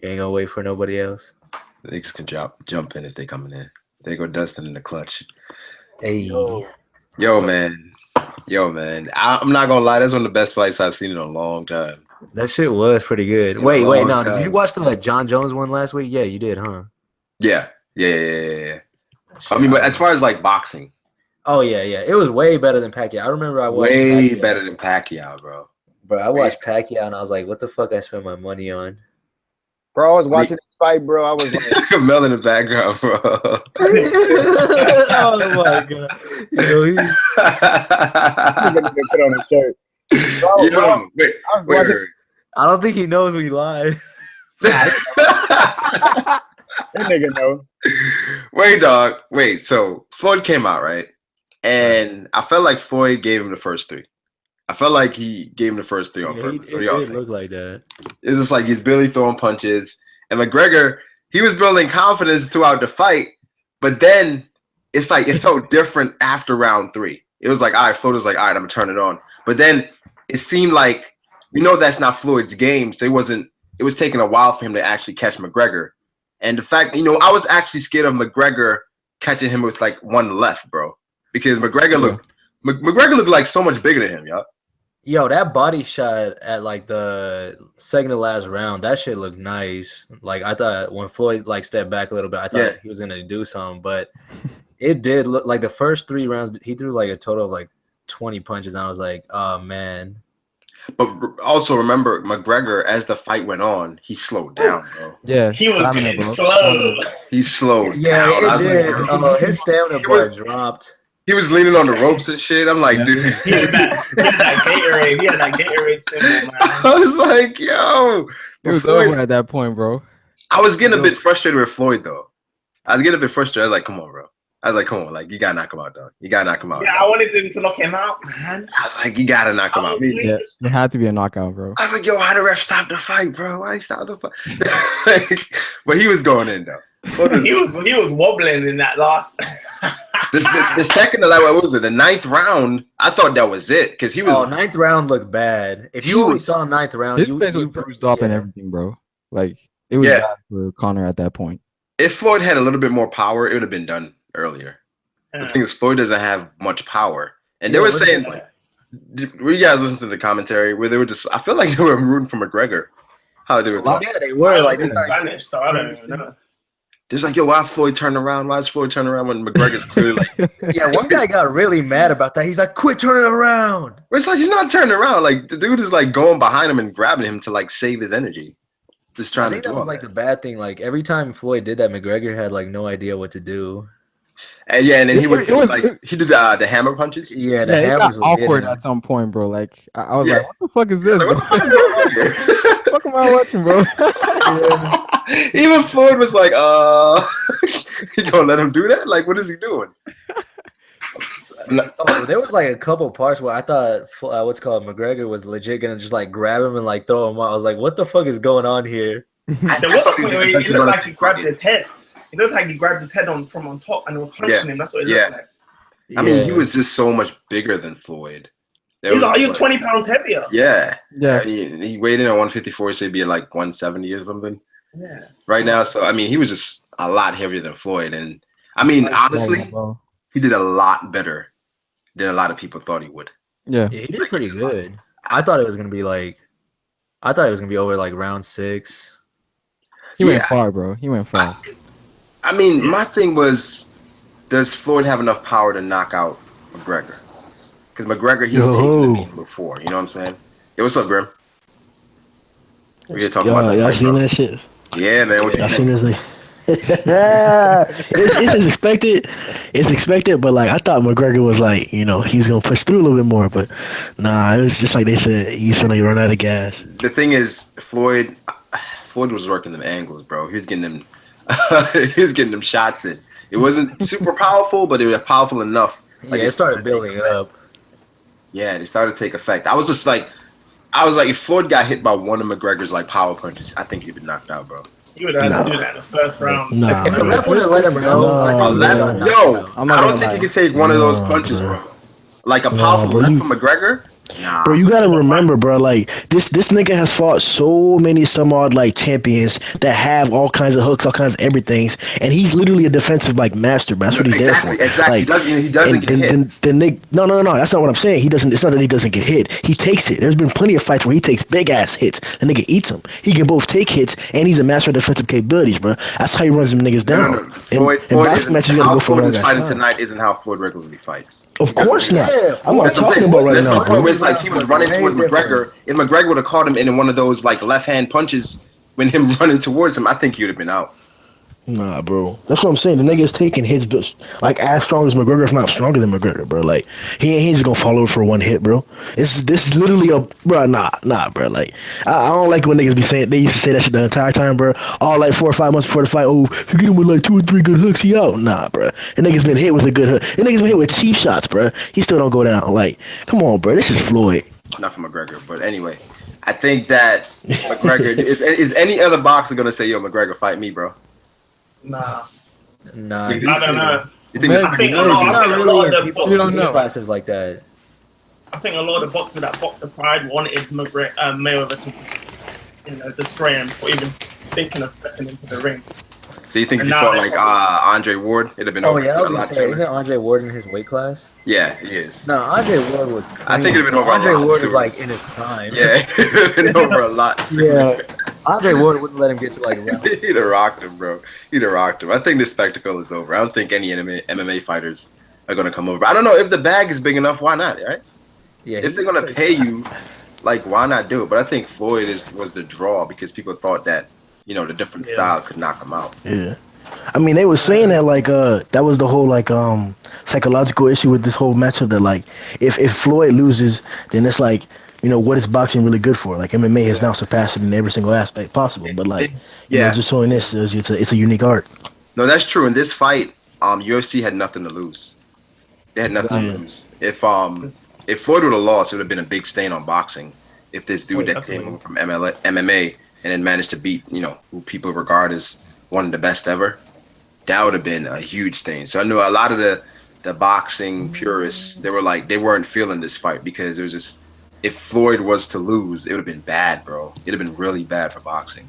You ain't gonna wait for nobody else. Niggas can jump in if they coming in. They go Dustin in the clutch. Hey, Yo, man. I'm not gonna lie. That's one of the best fights I've seen in a long time. that shit was pretty good. Wait, no. Did you watch the John Jones one last week? Yeah, you did, huh? Yeah. I mean, but as far as like boxing. Oh yeah. It was way better than Pacquiao. I remember I watched way better than Pacquiao, bro. Bro, I watched Pacquiao and I was like, what the fuck I spent my money on? Bro, I was watching this fight, bro. I was like, Mel in the background, bro. Oh my god. Yo, I'm gonna put on a shirt. Bro, wait. I don't think he knows we lied. That nigga know. Wait, dog. Wait, so Floyd came out, right? And I felt like Floyd gave him the first three. I felt like he gave him the first three on purpose. It did look like that. It's just like he's barely throwing punches. And McGregor, he was building confidence throughout the fight, but then it's like it felt different after round 3. It was like, all right, Floyd was like, all right, I'm gonna turn it on. But then it seemed like that's not Floyd's game, so it was taking a while for him to actually catch McGregor. And the fact, I was actually scared of McGregor catching him with like one left, bro. Because McGregor looked like so much bigger than him, y'all. Yo, that body shot at like the second to last round, that shit looked nice. Like I thought when Floyd like stepped back a little bit, I thought he was gonna do something, but it did look like the first 3 rounds he threw like a total of like 20 punches, and I was like, oh man. But also remember, McGregor, as the fight went on, he slowed down, bro. Yeah, he was getting slow. He slowed down. It did. Like, his stamina bar dropped. He was leaning on the ropes and shit. I'm like, dude. He had that Gatorade symbol, man. I was like, yo. It was over at that point, bro. I was getting a bit frustrated with Floyd, though. I was getting a bit frustrated. I was like, come on, bro. Like, you gotta knock him out, dog. You gotta knock him out. Yeah, dog. I wanted him to knock him out, man. I was like, you gotta knock him out. Yeah, it had to be a knockout, bro. I was like, yo, how the ref stop the fight, bro? Why he stop the fight? But he was going in, though. He was wobbling in that last. the second to what was it? The 9th round. I thought that was it because he was. Oh, 9th round looked bad. If you only saw 9th round, his face was bruised up and everything, bro. Like it was bad for Conor at that point. If Floyd had a little bit more power, it would have been done earlier. The thing is, Floyd doesn't have much power, and they were saying like, were you guys listen to the commentary where they were just? I feel like they were rooting for McGregor. How they were talking. Yeah, they were like in Spanish, so I don't even know. There's like, yo, why Floyd turn around? Why is Floyd turning around when McGregor's clearly like? Yeah, one guy got really mad about that. He's like, quit turning around. It's like he's not turning around. Like the dude is like going behind him and grabbing him to like save his energy. Just trying to do that. That was like the bad thing. Like every time Floyd did that, McGregor had like no idea what to do. And and then he would he did the hammer punches. Yeah, the hammers it got awkward at some point, bro. Like I was like, what the fuck is this, bro? What am I watching, bro? Even Floyd was like, you gonna let him do that? Like, what is he doing? There was like a couple parts where I thought McGregor was legit gonna just like grab him and like throw him out. I was like, what the fuck is going on here? There was a point where he looked like he grabbed his head. It looked like he grabbed his head from on top and was punching him. That's what it looked like. I mean, he was just so much bigger than Floyd. He was 20 pounds heavier. Yeah. He weighed in at 154, so he'd be at like 170 or something. Yeah. Right now, so I mean, he was just a lot heavier than Floyd, and I mean, honestly, he did a lot better than a lot of people thought he would. Yeah, he did pretty good. I thought it was gonna be over like round 6. He went far, bro. He went far. I mean, my thing was, does Floyd have enough power to knock out McGregor? Because McGregor, he's taken the beat before. You know what I'm saying? Yo, what's up, Grim? We here talking about y'all seen that shit? Yeah, man. Y'all seen this thing? It's expected. It's expected, but like I thought McGregor was like, he's gonna push through a little bit more, but nah, it was just like they said he's gonna run out of gas. The thing is, Floyd was working them angles, bro. He was getting them shots in. It wasn't super powerful, but it was powerful enough. Like it started building up. Yeah, they started to take effect. I was like, if Floyd got hit by one of McGregor's like power punches, I think he'd been knocked out, bro. You would have to do that in the first round. Nah, if the ref would have let him go, I don't think he could take one of those punches, bro. Like a powerful left from McGregor, Nah. Bro, you gotta remember, bro. Like this nigga has fought so many some odd like champions that have all kinds of hooks, all kinds of everythings, and he's literally a defensive like master. Bro. That's what he's there for. Exactly. Like, He doesn't get hit. No. That's not what I'm saying. He doesn't. It's not that he doesn't get hit. He takes it. There's been plenty of fights where he takes big ass hits. The nigga eats them. He can both take hits and he's a master of defensive capabilities, bro. That's how he runs them niggas down. No. Floyd matches, you gotta go for Floyd is fighting tonight isn't how Floyd regularly fights. Of course not. Yeah, I'm not talking about right now, bro. It's like he was running towards McGregor. If McGregor would have caught him in one of those like left hand punches when him running towards him, I think he would have been out. Nah, bro. That's what I'm saying. The nigga's taking hits, but like as strong as McGregor, if not stronger than McGregor, bro. Like he ain't just gonna fall over for one hit, bro. This is literally a bro. Nah, bro. Like I don't like when niggas be saying they used to say that shit the entire time, bro. All like 4 or 5 months before the fight. Oh, if you get him with like 2 or 3 good hooks, he out. Nah, bro. The nigga's been hit with a good hook. The nigga's been hit with cheap shots, bro. He still don't go down. Like, come on, bro. This is Floyd. Not for McGregor, but anyway, I think that McGregor is any other boxer gonna say, "Yo, McGregor, fight me, bro"? Nah. Nah. I don't know. You think I think a lot of the You don't know classes like that. I think a lot of the boxers with that boxer pride wanted Mayweather to, destroy him before even thinking of stepping into the ring. So you think if he fought like Andre Ward, it'd have been over? Yeah, I was gonna say, isn't Andre Ward in his weight class? Yeah, he is. No, Andre Ward was. I think it'd have been over. Andre Ward is like in his prime. Yeah, it'd have been over a lot sooner. Yeah, Andre Ward wouldn't let him get to like. He'd have rocked him, bro. He'd have rocked him. I think this spectacle is over. I don't think any MMA fighters are gonna come over. I don't know if the bag is big enough. Why not? Right? Yeah. If they're gonna pay you, like, why not do it? But I think Floyd was the draw because people thought that the different style could knock him out. Yeah. I mean, they were saying that like that was the whole like psychological issue with this whole matchup, that like if Floyd loses, then it's like, what is boxing really good for? Like MMA has now surpassed it in every single aspect possible. But like just showing this, it's a unique art. No, that's true. In this fight, UFC had nothing to lose. They had nothing to lose. If Floyd would have lost, it would have been a big stain on boxing. If this dude that came over from MMA and then managed to beat who people regard as one of the best ever, that would have been a huge stain. So I knew a lot of the boxing purists, they weren't feeling this fight because it was just, if Floyd was to lose, it would have been bad, bro. It'd have been really bad for boxing.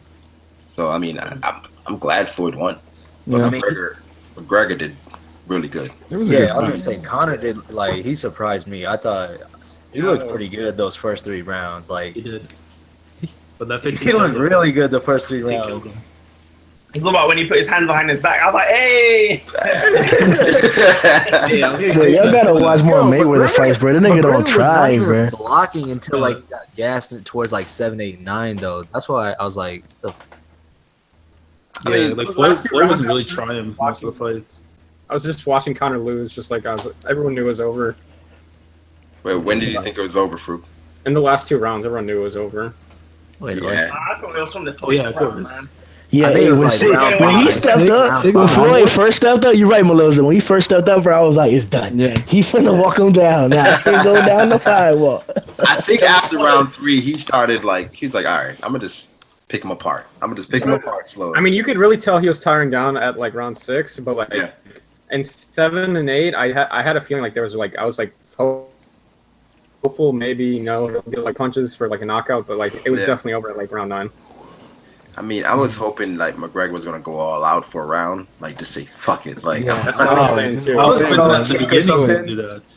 So I mean, I'm glad Floyd won. But McGregor did really good. I was gonna say Conor did, like, he surprised me. I thought he looked pretty good those first 3 rounds. Like he did. But he looked really good the first 3 rounds. It's all about when he put his hand behind his back. I was like, hey! Y'all gotta watch more Mayweather fights, bro. The nigga don't try, bro. Blocking until like he got gassed towards like 7, 8, 9 though. That's why I was like, I mean, like Floyd wasn't really trying most of the fights. I was just watching Conor lose, just like everyone knew it was over. Wait, when did you think it was over, Fruit? In the last 2 rounds, everyone knew it was over. I thought it was from the 6th round, man. Yeah, when he stepped up, when Floyd first stepped up, you're right, Melissa. When he first stepped up, bro, I was like, it's done. Yeah. He finna walk him down. Now he go down the firewall. I think after round 3, he started like, he's like, all right, I'm gonna just pick him apart. I'm gonna just pick him apart slowly. I mean, you could really tell he was tiring down at like round 6, but like in 7 and 8, I had a feeling like there was like, I was like hopeful maybe like punches for like a knockout, but like it was definitely over at like round 9. I mean, I was hoping like McGregor was gonna go all out for a round, like just say fuck it, like. That's what I was saying too. I was thinking at the beginning to do that.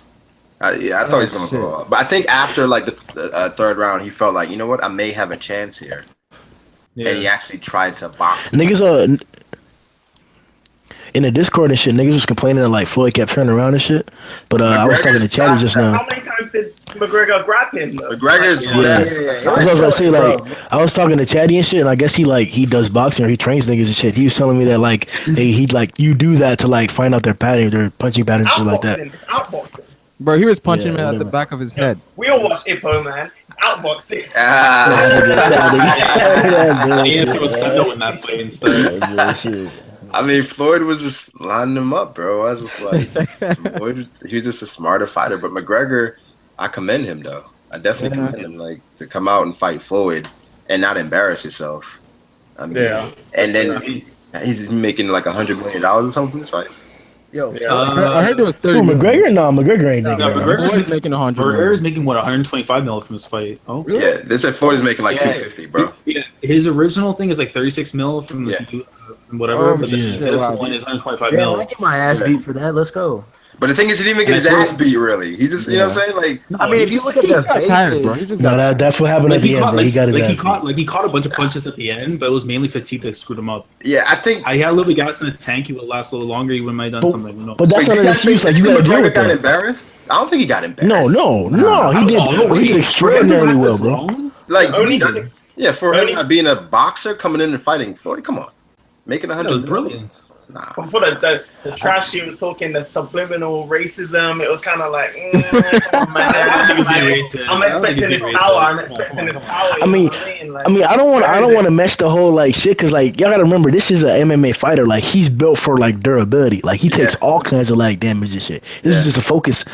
I thought he was gonna go all out, but I think after like the 3rd round, he felt like, you know what, I may have a chance here, and he actually tried to box. Niggas in the Discord and shit, niggas was complaining that like Floyd kept turning around and shit. But I was talking to Chatty just now. How many times did McGregor grab him? McGregor's I was gonna say, like, I was talking to Chatty and shit, and I guess he does boxing or he trains niggas and shit. He was telling me that like he'd like you do that to like find out their patterns, their punching patterns, shit like that. It's outboxing. Bro, he was punching him at the back of his head. We all watch Ippo, man. It's outboxing. He was in that play instead. I mean, Floyd was just lining him up, bro. I was just like, Floyd, he was just a smarter fighter. But McGregor, I commend him, though. I definitely commend him, like, to come out and fight Floyd and not embarrass yourself. I mean, and then he's making like $100 million or something from this fight. Yo, I heard it was 30 Who, million. McGregor? No, McGregor ain't making No, that. McGregor's making 100 McGregor million. is making what 125 mil from this fight. Oh, Really? Yeah, they said Floyd is making like Yeah. 250, bro. Yeah, his original thing is like 36 mil from the from whatever, but this one is 125 Damn, mil. I get my ass beat for that. Let's go. But the thing is, he didn't even get his ass beat, really. He just, you know what I'm saying? Like, I mean, if you look at their faces, tired, bro. He just got No, that's what happened at the end, bro. He got his ass beat. he caught a bunch of punches at the end, but it was mainly fatigue that screwed him up. yeah, I think. I had a little bit of gas in the tank. He would last a little longer. He might have done something. You know. But that's not an excuse. Like, you think gotta deal McGregor with got that. embarrassed? I don't think he got embarrassed. No. He did extraordinarily well, bro. Like, Only- for him not being a boxer coming in and fighting Floyd, come on. Making That 100 was brilliant. Nah. Before the trash he was talking, the subliminal racism, it was kind of like, come on, man. I'm expecting his power. I'm expecting his power. I mean, I don't want to mess the whole like shit because like y'all gotta remember this is an MMA fighter. Like he's built for like durability. Like he takes all kinds of like damage and shit. This is just a focus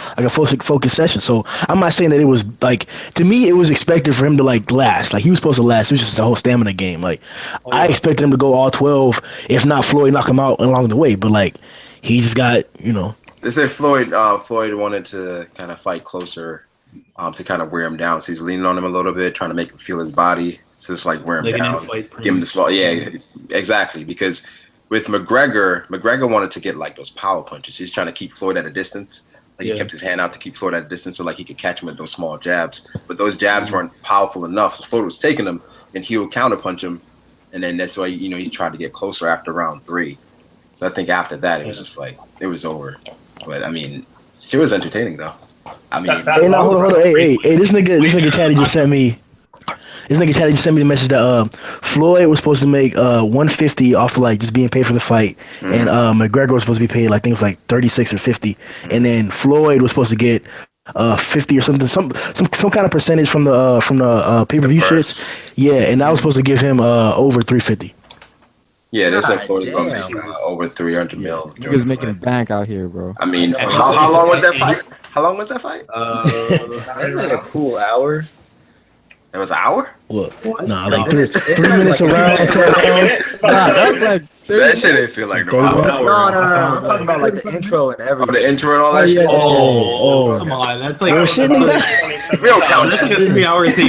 session. So I'm not saying that it was like to me it was expected for him to like last. Like he was supposed to last. It was just a whole stamina game. Like I expected him to go all 12, if not Floyd knock him out along the way. But like he just got They said Floyd wanted to kind of fight closer to kind of wear him down. So he's leaning on him a little bit, trying to make him feel his body. So it's like wear him down, give him the small. Yeah, exactly. Because with McGregor wanted to get like those power punches. He's trying to keep Floyd at a distance. Like he kept his hand out to keep Floyd at a distance so like he could catch him with those small jabs. But those jabs weren't powerful enough. So Floyd was taking them and he would counterpunch him. And then that's why, he tried to get closer after round 3. So I think after that, it was just like, it was over. But I mean, it was entertaining though. I mean, hey, now hold on. Hey, this nigga Chatty just sent me. This nigga Chatty just sent me the message that Floyd was supposed to make 150 off of like just being paid for the fight, and McGregor was supposed to be paid like I think it was like 36 or 50, and then Floyd was supposed to get 50 or something, some kind of percentage from the pay-per-view shits. Yeah, and I was supposed to give him over 350. Yeah, they said Floyd was going to make over 300 mil. He was making a bank out here, bro. I mean, how long was that fight? How long was that fight? It was like a cool hour. It was an hour? What? Nah, like 3 minutes around. 10 rounds. That shit didn't feel like no hour. No. I'm talking about like the intro and everything. Oh, the intro and all that shit? Oh, come on. That's like we don't count that's that. like a 3-hour thing.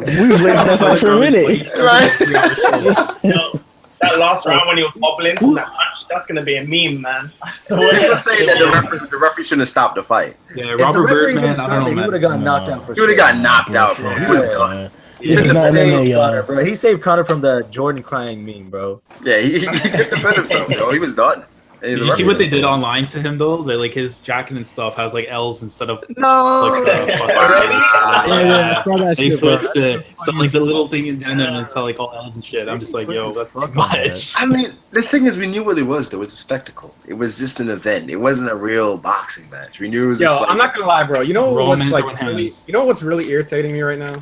We was waiting for that for a minute. Right? That last round when he was wobbling from that punch, that's gonna be a meme, man. I swear. They were saying that the referee shouldn't have stopped the fight. Yeah, Robert Birdman, I don't know, he would have gotten knocked out for He would have got knocked out, bro. He was done. This is not MMA, y'all. Bro. He saved Connor from the Jordan crying meme, bro. Yeah, he could defend himself, bro. He was done. Did you see what they did online to him though? They like his jacket and stuff has like L's instead of no. They switched to some like the little thing in denim and it's like all L's and shit. I'm just like, yo, that's too much. I mean, the thing is, we knew what it was. Though it was a spectacle. It was just an event. It wasn't a real boxing match. We knew it was. Yo, just like, I'm not gonna lie, bro. You know what's like Roman really, hands. you know what's really irritating me right now?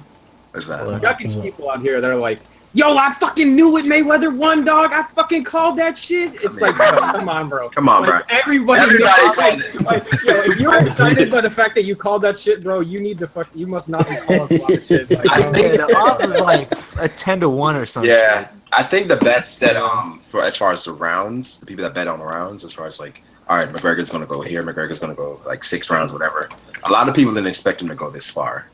What's that? You got these people out here that are like, yo, I fucking knew it. Mayweather won, dog. I fucking called that shit. It's like, come on, bro. Come on, like, bro. Everybody called it. like, yo, if you're excited by the fact that you called that shit, bro, you need to you must not be calling a lot of shit. Like, I think the odds was like a 10-1 or something. Yeah, I think the bets that for as far as the rounds, the people that bet on the rounds, as far as like, all right, McGregor's gonna go here, McGregor's gonna go like 6 rounds, whatever. A lot of people didn't expect him to go this far.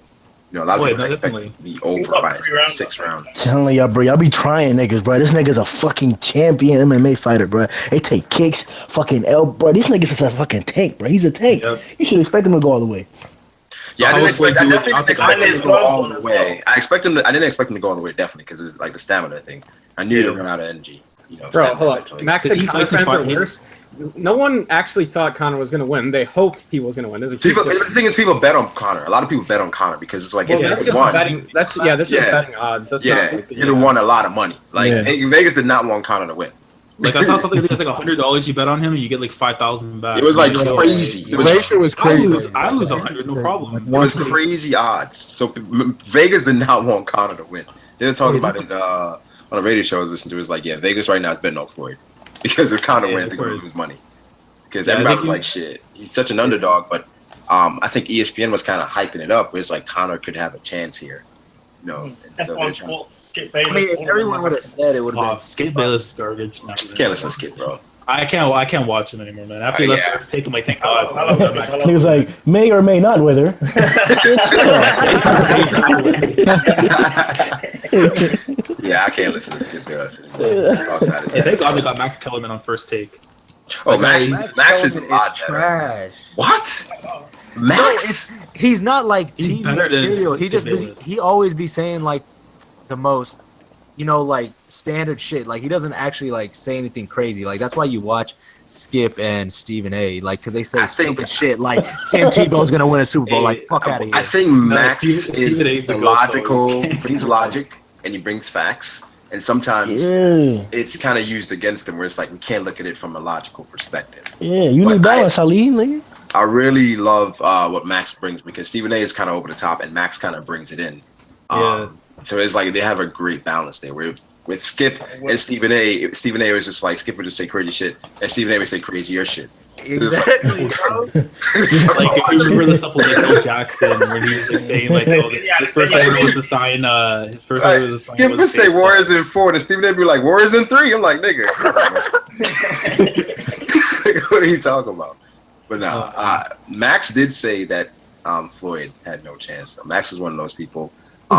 You know, a lot of people expect him to be over by 6 rounds. Telling y'all, bro, y'all be trying niggas, bro. This nigga's a fucking champion MMA fighter, bro. They take kicks, fucking bro. This nigga's just a fucking tank, bro. He's a tank. Yep. You should expect him to go all the way. Yeah, I definitely didn't expect him to go all the way. I didn't expect him to go all the way, definitely, because it's like the stamina thing. I knew he'd run out of energy. You know, bro, hold on. Max said Conor fans are worse. No one actually thought Conor was going to win. They hoped he was going to win. The thing is, people bet on Conor. A lot of people bet on Conor because it's like if that's he just won, betting. That's just betting odds. That's not like he'd have won a lot of money. Like Vegas did not want Conor to win. Like I saw something. I think it's like $100 you bet on him, and you get like 5,000 back. It was like crazy. The ratio was crazy. I lose 100, no problem. It was crazy odds. So Vegas did not want Conor to win. They were talking about it on a radio show I was listening to. It was like, yeah, Vegas right now is betting on Floyd because if Conor wins, they're going to lose money. Because everybody was like, shit, he's such an underdog. But I think ESPN was kind of hyping it up. Where it's like Conor could have a chance here. You know, F1 Sports, Skip Bayless. I mean, everyone would have said it would have been. Skip Bayless is garbage. You can't listen to Skip, bro. I can't watch him anymore, man. After he left first take him, like, thank God. He was like, may or may not wither. Yeah, I can't listen to Skip Bayless anymore. Yeah, thank God we got Max Kellerman on first take. Oh, Max is trash. What? Max? No, he's not like He's TV better than material. Skip He always be saying like the most, like standard shit. Like he doesn't actually like say anything crazy. Like that's why you watch Skip and Stephen A. Like because they say stupid shit. Like Tim Tebow's gonna win a Super Bowl. Like fuck out of here. I think Max is logical. Brings logic and he brings facts. And sometimes it's kind of used against them, where it's like we can't look at it from a logical perspective. Yeah, you need balance, Ali, nigga. I really love what Max brings because Stephen A is kind of over the top, and Max kind of brings it in. So it's like they have a great balance there. Where with Skip and Stephen A was just like Skip would just say crazy shit, and Stephen A would say crazier shit. Exactly. Like if you remember the stuff with like Phil Jackson, where he was like saying like, "Oh, his first idea was to sign." His first idea was to sign. Skip would say Warriors in 4, and Stephen A would be like Warriors in 3. I'm like, nigga, what are you talking about? But no, Max did say that Floyd had no chance. So Max is one of those people.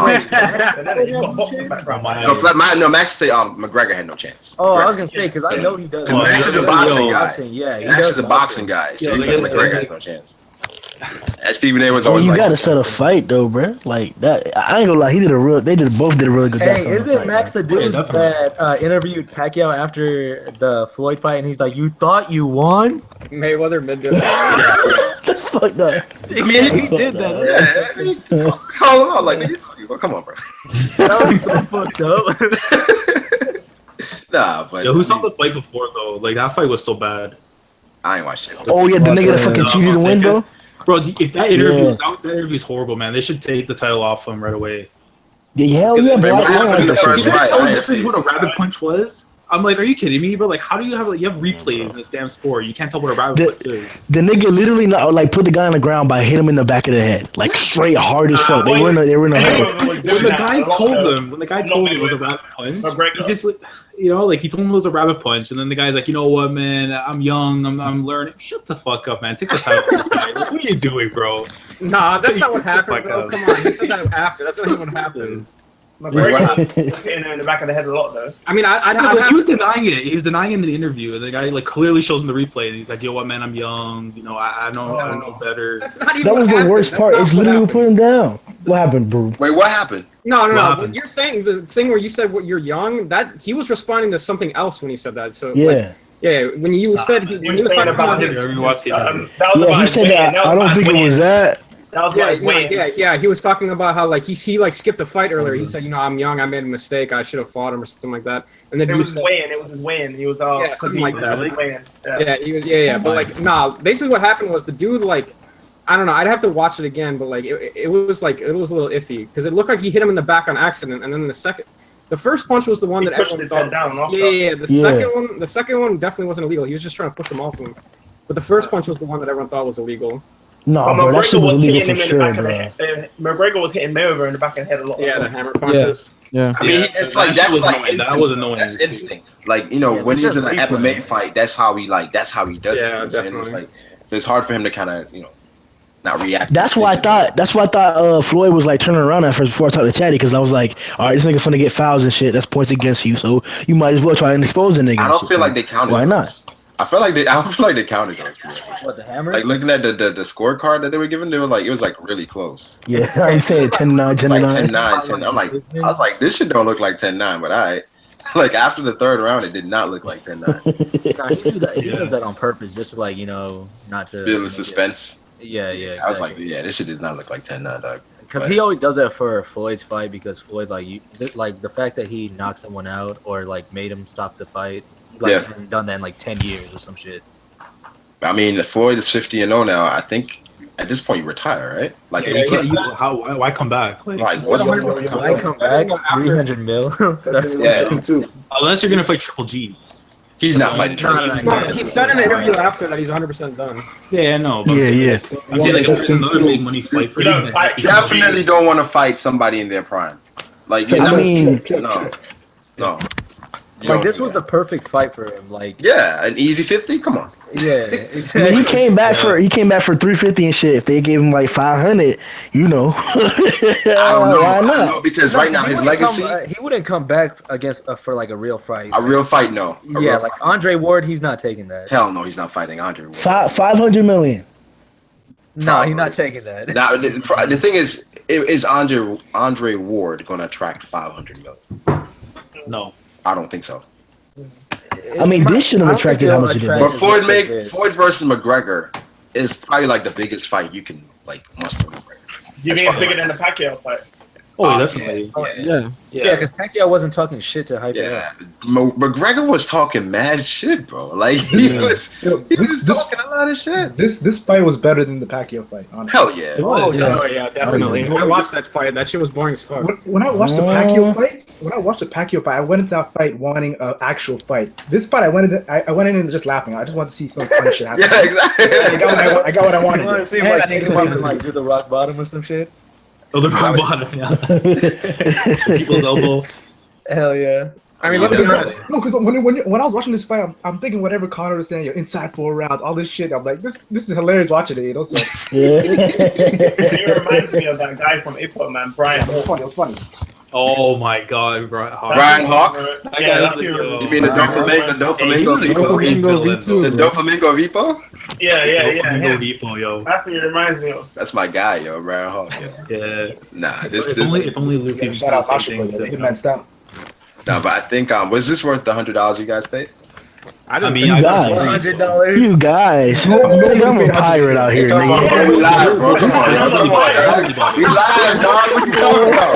He's got boxing background. Max say Mcgregor had no chance. Oh, I was gonna say because I know he does. Max is a boxing guy. Yeah, Max is a boxing guy. So Mcgregor has no chance. And Stephen A was always you like, gotta set a fight though, bro. Like that. I ain't gonna lie. They both did a really good job. Hey, isn't Max the dude that interviewed Pacquiao after the Floyd fight, and he's like, "You thought you won?" Mayweather mid. That's fucked up. Yeah, he did that. Yeah. Call him out like, nigga, come on, bro. That was so fucked up. Nah, but who saw the fight before though? Like that fight was so bad. I ain't watched it. Oh yeah, the nigga that fucking cheated to win, bro. Bro, if that interview's horrible, man. They should take the title off him right away. Yeah, hell yeah, bro. I like that shit. This is what a rabbit punch was. I'm like, are you kidding me, bro? Like, how do you have replays in this damn sport? You can't tell what a rabbit punch is. The nigga literally put the guy on the ground by hit him in the back of the head, like straight hard as fuck. They were in a When the guy told him it was a rabbit punch, he just he told him it was a rabbit punch, and then the guy's like, you know what, man? I'm young. I'm learning. Shut the fuck up, man. Take the time with this guy. Like, what are you doing, bro? Nah, that's not what happened, bro. Come on, he said that after. That's not what happened. McGregor was hitting her in the back of the head a lot, though. I mean, he was denying it. He was denying it in the interview, and the guy clearly shows him the replay, and he's like, "Yo, what, man? I'm young. I know better." That's not even. That was the worst part. It's literally what put him down. What happened, bro? Wait, what happened? No. But you're saying the thing where you said you're young. That he was responding to something else when he said that. So when you said when he was talking about his, that was about he said that. I don't think it was that. That was his weight. Yeah. He was talking about how he skipped a fight earlier. He said, I'm young. I made a mistake. I should have fought him or something like that. And then it was his weigh-in. He was something like that. He was But basically what happened was the dude I don't know. I'd have to watch it again, but it was a little iffy because it looked like he hit him in the back on accident, and then the first punch was the one that pushed his head down. The second one definitely wasn't illegal. He was just trying to push him off him. But the first punch was the one that everyone thought was illegal. No, bro, that shit was illegal for sure, bro. McGregor was hitting Mayweather in the back of the head a lot. Yeah, the hammer punches. Yeah. I mean, it's like that was annoying. That's instinct. Like when he's in an MMA fight, that's how he does it. Yeah, definitely. So it's hard for him to kind of not react. That's why I thought Floyd was turning around at first before I talked to Chatty, because I was like, all right, this nigga finna get fouls and shit. That's points against you, so you might as well try and expose the nigga. I don't feel like they counted. Why not? I feel like they counted those. What, the hammers? Like looking at the scorecard that they were giving, they were like, it was really close. Yeah, I ain't saying 10-9, 10-9. 10-9, 10. I was like, this shit don't look like 10-9, but I after the third round, it did not look like 10-9. Nah, he does that on purpose, just not to build the suspense. Yeah. Exactly. I was like, this shit does not look like 10-9, dog. Because he always does that for Floyd's fight, because Floyd the fact that he knocked someone out or made him stop the fight. Hasn't done that in 10 years or some shit. I mean, Floyd is 50-0 now. I think at this point you retire, right? Why come back? What's why come back? 300 mil. Unless you're gonna fight Triple G. He's not fighting Triple G. He said in the interview after that he's 100% done. Yeah, I know. Yeah. I'm saying there's another big money fight for him. Definitely don't want to fight somebody in their prime. No. Like this was the perfect fight for him. Like yeah, an easy 50. Come on. Yeah, exactly. I mean, he came back for 350 and shit. If they gave him like 500, you know, why not? Because right now his legacy, he wouldn't come back against for like a real fight. A real fight, no. Yeah, like Andre Ward, he's not taking that. Hell no, he's not fighting Andre Ward. 500 million. No, he's not taking that. Now, the thing is Andre Ward going to attract 500 million? No, I don't think so. I mean, this should have attracted how much it did. But Floyd versus McGregor is probably like the biggest fight you can like muster. Do you think it's bigger than the Pacquiao fight? Oh, definitely. Yeah, because Pacquiao wasn't talking shit to hype it up. McGregor was talking mad shit, bro. Like he was talking a lot of shit. This fight was better than the Pacquiao fight. Honestly. Hell yeah! Oh yeah, definitely. When I watched that fight, that shit was boring as fuck. When I watched the Pacquiao fight, I went into that fight wanting an actual fight. This fight, I went in just laughing. I just wanted to see some funny shit happen. Yeah, exactly. I got what I wanted. You want to see him like think about him like do the rock bottom or some shit? Oh, the rock bottom, yeah. People's elbow. Hell yeah. I mean, let's be honest. No, because when I was watching this fight, I'm thinking whatever Conor was saying, inside 4 rounds, all this shit. I'm like, this is hilarious watching it, you know. So It reminds me of that guy from April, man, Brian. It was funny. Oh my god, Brian Hawk. Brian Hawk? Yeah, that's your. You mean the Doflamingo Vipo? The Doflamingo Vipo? Yeah. Vipo, yo. That's what it reminds me of. That's my guy, yo, Brian Hawk. Yeah. Nah, if only Luffy Shout out Sasha, they messed up. No, but I think was this worth the $100 you guys paid? I You guys, you guys. I'm a pirate out here, nigga. We live, bro. Come on, y'all. We live, dog. What you talking about?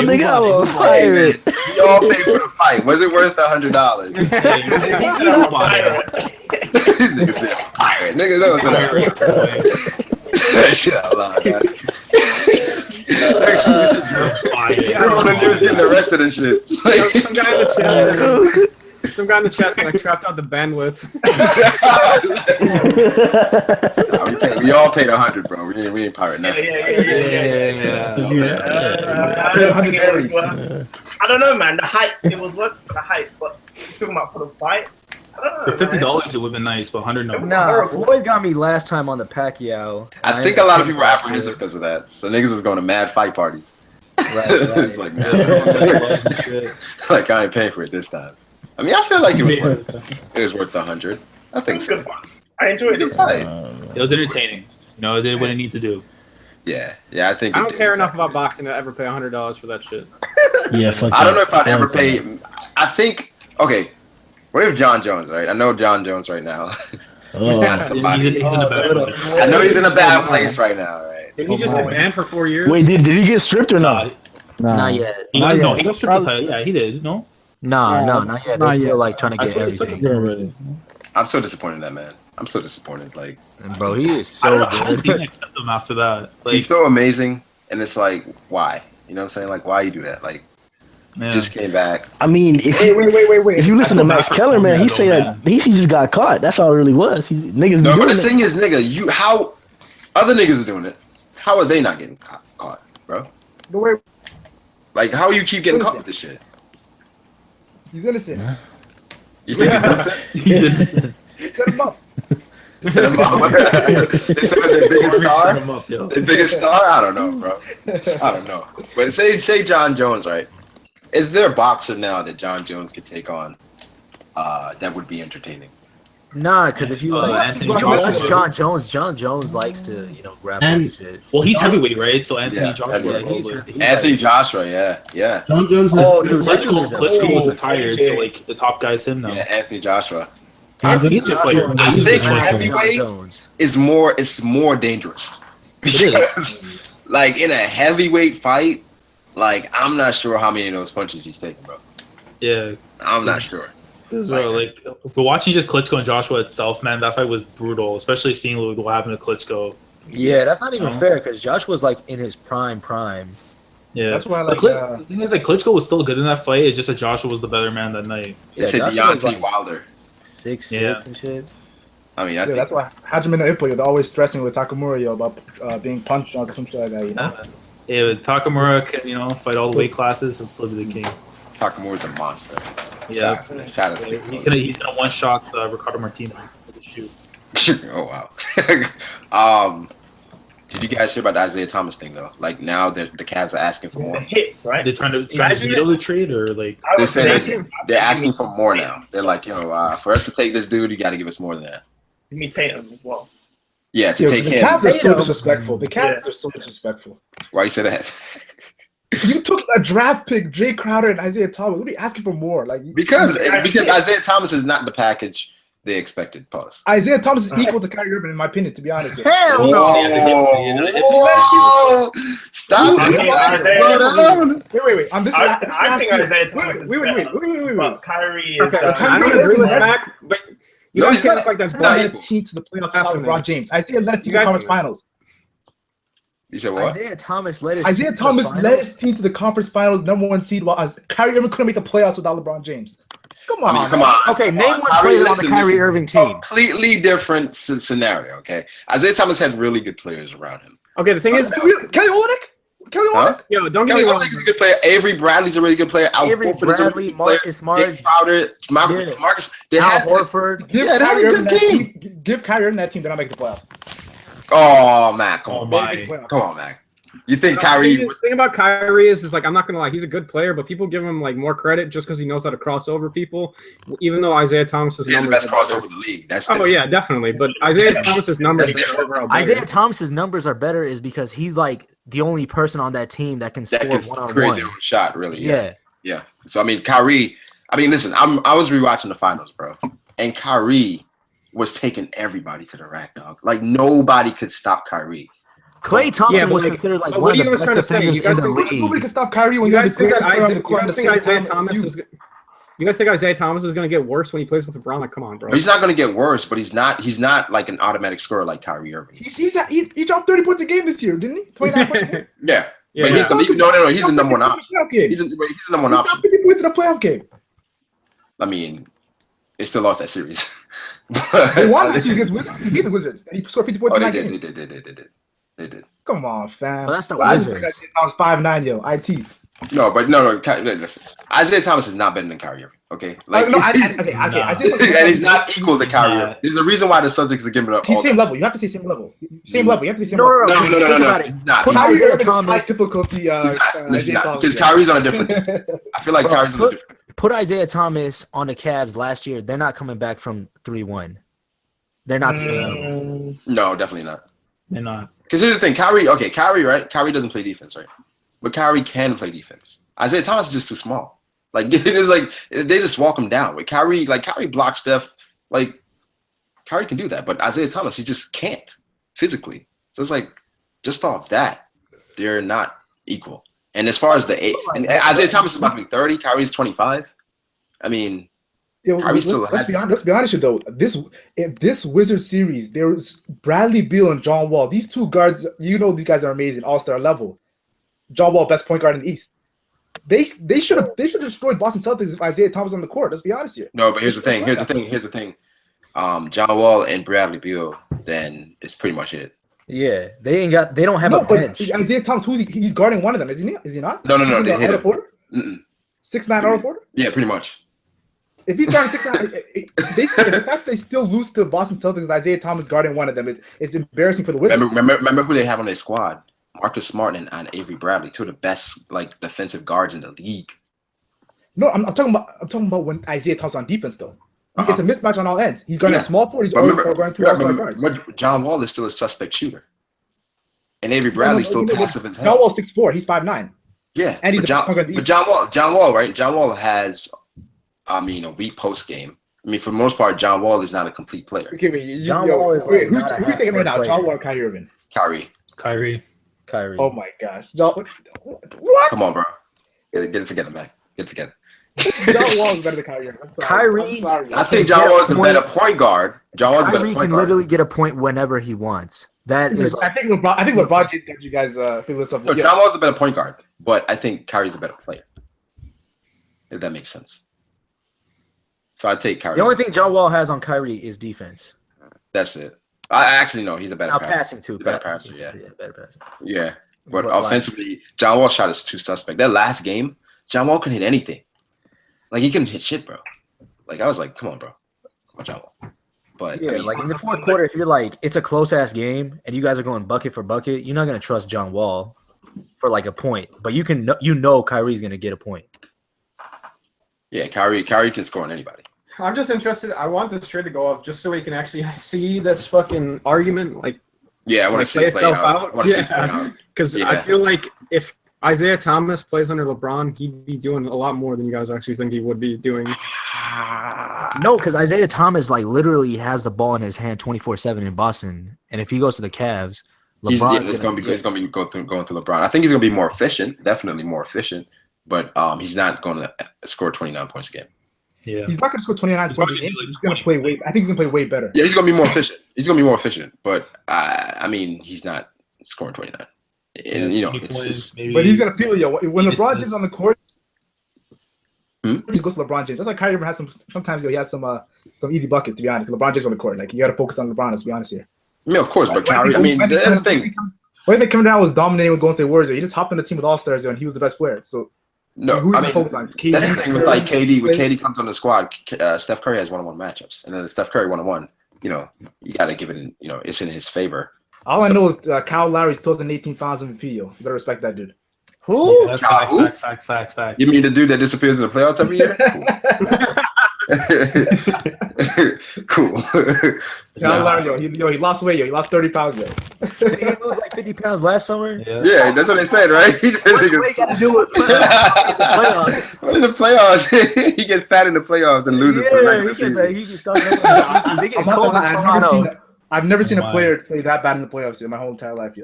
Nigga, I'm a pirate. We all paid for the fight. Was it worth the $100? Nigga said pirate. Nigga knows that shit out loud, man. Everyone in there is getting arrested and shit. Some guy in the chest like trapped out the bandwidth. We all paid 100, bro. We ain't pirate nothing. Yeah. I don't know, man. The hype, it was worth the hype, but talking about for the fight. For $50, it would have been nice, but 100 no. Nah, Floyd got me last time on the Pacquiao. I think a lot of people are apprehensive because of that. So niggas is going to mad fight parties. Right. It's like, man, like I ain't paying for it this time. I mean, I feel like it was worth 100. I think so. Good fun. I enjoyed it. It was entertaining. You know, it did what it needed to do. Yeah, I think. I don't care enough about boxing to ever pay $100 for that shit. Yeah, fuck I don't know if I'd ever pay. I think. Okay, what if John Jones? Right, I know John Jones right now. He's not somebody. He's in a bad place. I know he's in a bad place right now. Right. Did he just get banned for 4 years? Wait, did he get stripped or not? Not yet. He got stripped. Yeah, he did. No. No, not yet. They're still like trying to get everything. I'm so disappointed in that man. I'm so disappointed. Like, bro, he is so How does he accept them after that? Like, he's so amazing, and it's like, why? You know what I'm saying? Like, why you do that? Like, just came back. I mean, if you listen to Max Keller, man, he say that he just got caught. That's all it really was. Niggas. No, but the thing is, nigga, how other niggas are doing it? How are they not getting caught, bro? But wait, like, how you keep getting caught with this shit? He's innocent. You think he's innocent? He's innocent. Set him up. Set him up. They said their biggest star. The biggest star? I don't know, bro. I don't know. But say John Jones, right? Is there a boxer now that John Jones could take on that would be entertaining? Nah, because if you Anthony John Jones likes to grab and shit. Well, he's heavyweight, right? So Anthony Joshua. He's Anthony Joshua, yeah. John Jones. Klitschko was retired, so like the top guy's him now. Yeah, Anthony Joshua. He's just like I think heavyweight is more dangerous because, like, in a heavyweight fight, like, I'm not sure how many of those punches he's taking, bro. Yeah, I'm not sure. Like, for watching just Klitschko and Joshua itself, man, that fight was brutal. Especially seeing what happened to Klitschko. Yeah, that's not even fair because Joshua's like in his prime. Yeah, that's why. Like, the thing is, like, Klitschko was still good in that fight. It's just that Joshua was the better man that night. They said Deontay Wilder 6'6" and shit. I mean, that's why Hajime no Ippo, they're always stressing with Takamura about being punched or some shit like that. You know? If Takamura can, fight all the weight classes and still be the king. Takamura's a monster. Yeah. Shout out He's gonna one-shot Ricardo Martinez with the shoe. Oh wow. Did you guys hear about the Isaiah Thomas thing though? Like now the Cavs are asking for more. Hit, right? They're trying to veto the trade or like they're asking for more now. They're like, for us to take this dude, you got to give us more than that. You mean Tatum as well? Yeah, to take the him. Cavs are so disrespectful. The Cavs are so disrespectful. Why you say that? You took a draft pick, Jay Crowder and Isaiah Thomas. What are you asking for more? Because Isaiah Thomas is not the package they expected. Pause. Isaiah Thomas is equal to Kyrie Irving, in my opinion, to be honest. Hell no! Stop! Wait. I think Isaiah Thomas is better. But Kyrie is. I don't agree with Mac, but you guys can't act like that's led a team to the playoffs without LeBron James. Isaiah led his team to the conference finals. You said what? Isaiah Thomas led his team to the conference finals, #1 seed, while Kyrie Irving couldn't make the playoffs without LeBron James. Come on. Okay, name one player on the Kyrie Irving team. Completely different scenario. Okay, Isaiah Thomas had really good players around him. Okay, the thing is, Kelly Olynyk. Yo, don't get me wrong. Kelly Olynyk's a good player. Avery Bradley's a really good player. Avery Bradley, Marcus Smart, Crowder, Marcus. Al Horford. Give Kyrie Irving that team. Give Kyrie Irving that team. They're not making the playoffs. Oh, Mac. Come on, Mac. You think Kyrie? The thing about Kyrie is like, I'm not gonna lie, he's a good player, but people give him like more credit just because he knows how to cross over people. Even though Isaiah Thomas's numbers, he's the best crossover in the league. Yeah, definitely. But Isaiah Thomas's numbers are overall better. Isaiah Thomas's numbers are better is because he's like the only person on that team that can score one-on-one. Create their own shot, really. Yeah. So I mean, Kyrie. Listen, I was rewatching the finals, bro, and Kyrie was taking everybody to the rack, dog. Like nobody could stop Kyrie. Klay Thompson was considered like one of the best defenders in the league. Nobody can stop Kyrie when you you're guys think Isaiah Thomas is. You guys think Isaiah Thomas is going to get worse when he plays with LeBron? Like, come on, bro. He's not going to get worse, but he's not like an automatic scorer like Kyrie Irving. He dropped 30 points a game this year, didn't he? 29 points. Yeah. But he's the number one option. He's the number one option. 50 points in a playoff game. I mean, they still lost that series. They won that series against Wizards. He beat the Wizards. And he scored 50 points in that game. They did. Come on, fam. Well, that's the Wizards. I was 5'9", yo. IT. No. Listen, Isaiah Thomas is not better than Kyrie Irving. Okay. Like, okay. And he's not equal to Kyrie Irving. There's a reason why the Celtics are giving up. He's same level. You have to say same level. Same level. You have to say same level. No. Put Isaiah Thomas high difficulty. Because Kyrie's on a different. I feel like Kyrie's on a different. Put Isaiah Thomas on the Cavs last year. They're not coming back from 3-1. They're not the same level. No, definitely not. They're not. Because here's the thing, Kyrie, right? Kyrie doesn't play defense, right? But Kyrie can play defense. Isaiah Thomas is just too small. Like it's like they just walk him down. With Kyrie blocks Steph. Like Kyrie can do that, but Isaiah Thomas, he just can't physically. So it's like just off that, they're not equal. And as far as Isaiah Thomas is about to be 30, Kyrie's 25. I mean, let's be honest though. This Wizards series, there was Bradley Beal and John Wall. These two guards, these guys are amazing, all-star level. John Wall, best point guard in the East. They should have destroyed Boston Celtics if Isaiah Thomas was on the court. Let's be honest here. No, but here's the thing. John Wall and Bradley Beal, then it's pretty much it. Yeah, they don't have a bench. Isaiah Thomas, he's guarding one of them, is he not? No, they hit him. 6'9" Otto Porter? Yeah, pretty much. If he's guarding 6'9", the fact they still lose to Boston Celtics with Isaiah Thomas guarding one of them, it's embarrassing for the Wizards. Remember who they have on their squad? Marcus Smart and Avery Bradley, two of the best defensive guards in the league. No, I'm talking about when Isaiah Thomas on defense though. It's a mismatch on all ends. He's guarding a small forward. He's always guarding two all-star guards. John Wall is still a suspect shooter, and Avery Bradley's still passive as hell. John Wall's 6'4". He's 5'9". Yeah, and he's but John Wall, right? John Wall has, a weak post game. For the most part, John Wall is not a complete player. Okay, who are you taking right now? John Wall or Kyrie Irving? Kyrie. Oh my gosh. What? Come on, bro. Get it together, man. Get it together. John Wall is better than Kyrie Irving. Kyrie. I think John Wall is the better point guard. Kyrie can literally get a point whenever he wants. That is. I think LeBron did get you guys figure this up. John Wall is a better point guard, but I think Kyrie's a better player. If that makes sense. So I'd take Kyrie. The only thing John Wall has on Kyrie is defense. That's it. I actually know he's a better passer. Passing too. Better passer, yeah. Better passer. Yeah. But offensively, John Wall shot is too suspect. That last game, John Wall couldn't hit anything. Like he couldn't hit shit, bro. Like I was like, come on, bro. Come on, John Wall. But yeah, like in the fourth quarter, if you're like it's a close ass game and you guys are going bucket for bucket, you're not gonna trust John Wall for like a point. But you know Kyrie's gonna get a point. Yeah, Kyrie can score on anybody. I'm just interested. I want this trade to go off just so we can actually see this fucking argument. Like, yeah, I want to see it play out. Yeah, because I feel like if Isaiah Thomas plays under LeBron, he'd be doing a lot more than you guys actually think he would be doing. No, because Isaiah Thomas like literally has the ball in his hand 24/7 in Boston, and if he goes to the Cavs, LeBron he's going to be going through LeBron. I think he's going to be more efficient, definitely more efficient, but he's not going to score 29 points a game. Yeah, he's not going to score 29 points a game. He's going to play way. I think he's going to play way better. Yeah, he's going to be more efficient. But I mean, he's not scoring 29. And but he's going to feel when LeBron James is on the court. He goes to LeBron James. That's why Kyrie has sometimes he has some easy buckets. To be honest, LeBron James on the court. Like you got to focus on LeBron. Let's be honest here. Yeah, of course, but Kyrie. I mean, that's the thing. When they come down was dominating with Golden State Warriors. He just hopped on the team with All Stars and he was the best player. So no, who I mean focus on? KD, that's the thing with like KD. When KD comes on the squad, Steph Curry has 1-on-1 matchups, and then Steph Curry 1-on-1. You got to give it. It's in his favor. All I know is Kyle Lowry's 2018 Finals MVP. You better respect that dude. Who? Yeah, facts. You mean the dude that disappears in the playoffs every year? Cool. Kyle Lowry, he lost weight, He lost 30 pounds, Did he lose like 50 pounds last summer? Yeah, that's what they said, right? What's weight got to do with playoffs? What in the playoffs? He gets fat in the playoffs and loses for the regular season. He can start. He get cold in Toronto. I've never seen a player play that bad in the playoffs in my whole entire life,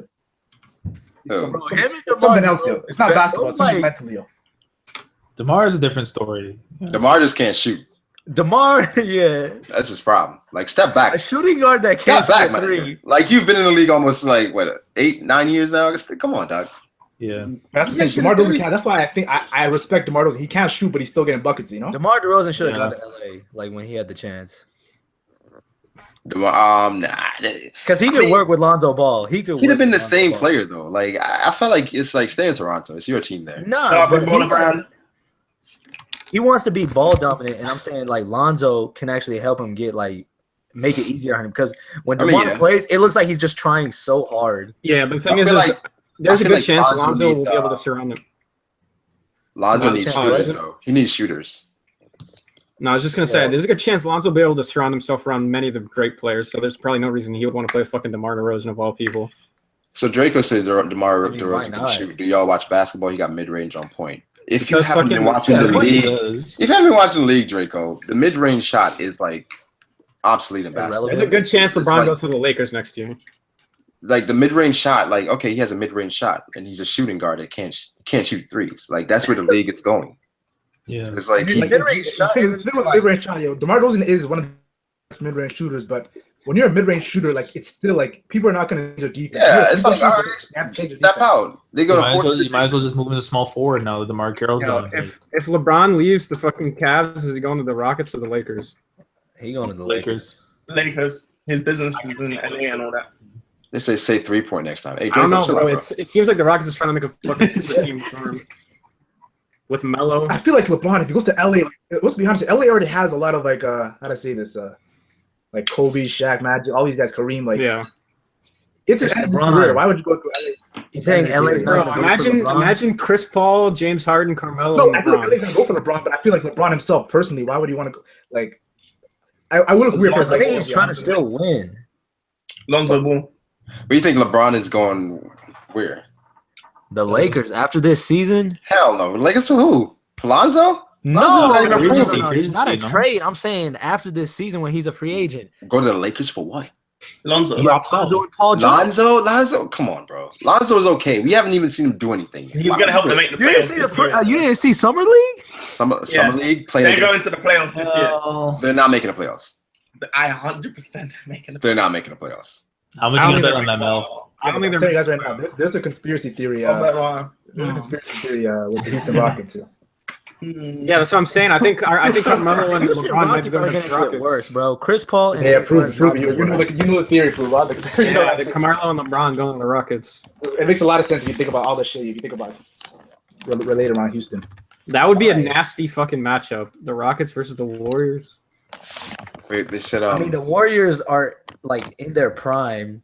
Something else, It's not basketball. It's something mentally, DeMar is a different story. DeMar just can't shoot. DeMar, yeah. That's his problem. Like, step back. A shooting guard that can't shoot a three. Like, you've been in the league almost, 8-9 years now? Come on, dog. Yeah. That's the thing. DeMar DeRozan can't. That's why I think I respect DeMar DeRozan. He can't shoot, but he's still getting buckets, DeMar DeRozan should have gone to LA, when he had the chance. Nah, because he could work with Lonzo Ball. He'd have been the same player though. Like I felt like it's like stay in Toronto. It's your team there. No, but he wants to be ball dominant, and I'm saying Lonzo can actually help him make it easier on him. Because when DeMar plays, it looks like he's just trying so hard. Yeah, but the thing is there's a good chance Lonzo will be able to surround him. Lonzo needs shooters though. He needs shooters. No, I was just going to say, there's a good chance Lonzo will be able to surround himself around many of the great players, so there's probably no reason he would want to play fucking DeMar DeRozan of all people. So Draco says DeMar DeRozan can shoot. Do y'all watch basketball? He got mid-range on point. If you haven't been watching the league, Draco, the mid-range shot is obsolete in basketball. There's a good chance LeBron goes to the Lakers next year. Like the mid-range shot, he has a mid-range shot, and he's a shooting guard that can't shoot threes. That's where the league is going. Yeah, it's mid-range shot. DeMar DeRozan is one of the best mid-range shooters, but when you're a mid-range shooter, it's still people are not going to change their defense. Yeah, it's all right. Step out. They're going to you might as well just move into small forward now that DeMar Carroll's gone. If LeBron leaves the fucking Cavs, is he going to the Rockets or the Lakers? He going to the Lakers. Lakers. His business is in LA and all that. They say 3-point next time. Hey, I don't know, bro. It seems like the Rockets is trying to make a fucking super team for him. With Melo, I feel like LeBron, if he goes to LA, let's be honest, LA already has a lot of how to say this, Kobe, Shaq, Magic, all these guys, Kareem, yeah. It's a career. Why would you go to LA? He's saying LA is not. Imagine Chris Paul, James Harden, Carmelo. No, I feel like LA's gonna go for LeBron, but I feel like LeBron himself, personally, why would he want to go? I would look weird. I think he's trying to still win. Lonzo Ball. But you think LeBron is going where? The Lakers after this season? Hell no. Lakers for who? Lonzo? No, not a trade. I'm saying after this season when he's a free agent. Go to the Lakers for what? Lonzo and Paul George. Lonzo? Come on, bro. Lonzo is okay. We haven't even seen him do anything. He's going to help them make the playoffs. You didn't see Summer League? Summer League? They're going to the playoffs this year. They're not making the playoffs. I 100% making the playoffs. They're not making the playoffs. How much you going to bet on that, Mel? I don't think they're. Tell you guys right now. There's a conspiracy theory. There's a conspiracy theory with the Houston Rockets too. Yeah, that's what I'm saying. I think Carmelo and Houston LeBron might be Rockets are better than gonna the get Rockets. worse, bro. Chris Paul and Yeah, James prove Harden it. are You know the theory, prove it. Yeah, the Carmelo and LeBron going to the Rockets. It makes a lot of sense if you think about all the shit. If you think about it related around Houston. That would be a nasty fucking matchup. The Rockets versus the Warriors. Wait, they said I mean, the Warriors are like in their prime,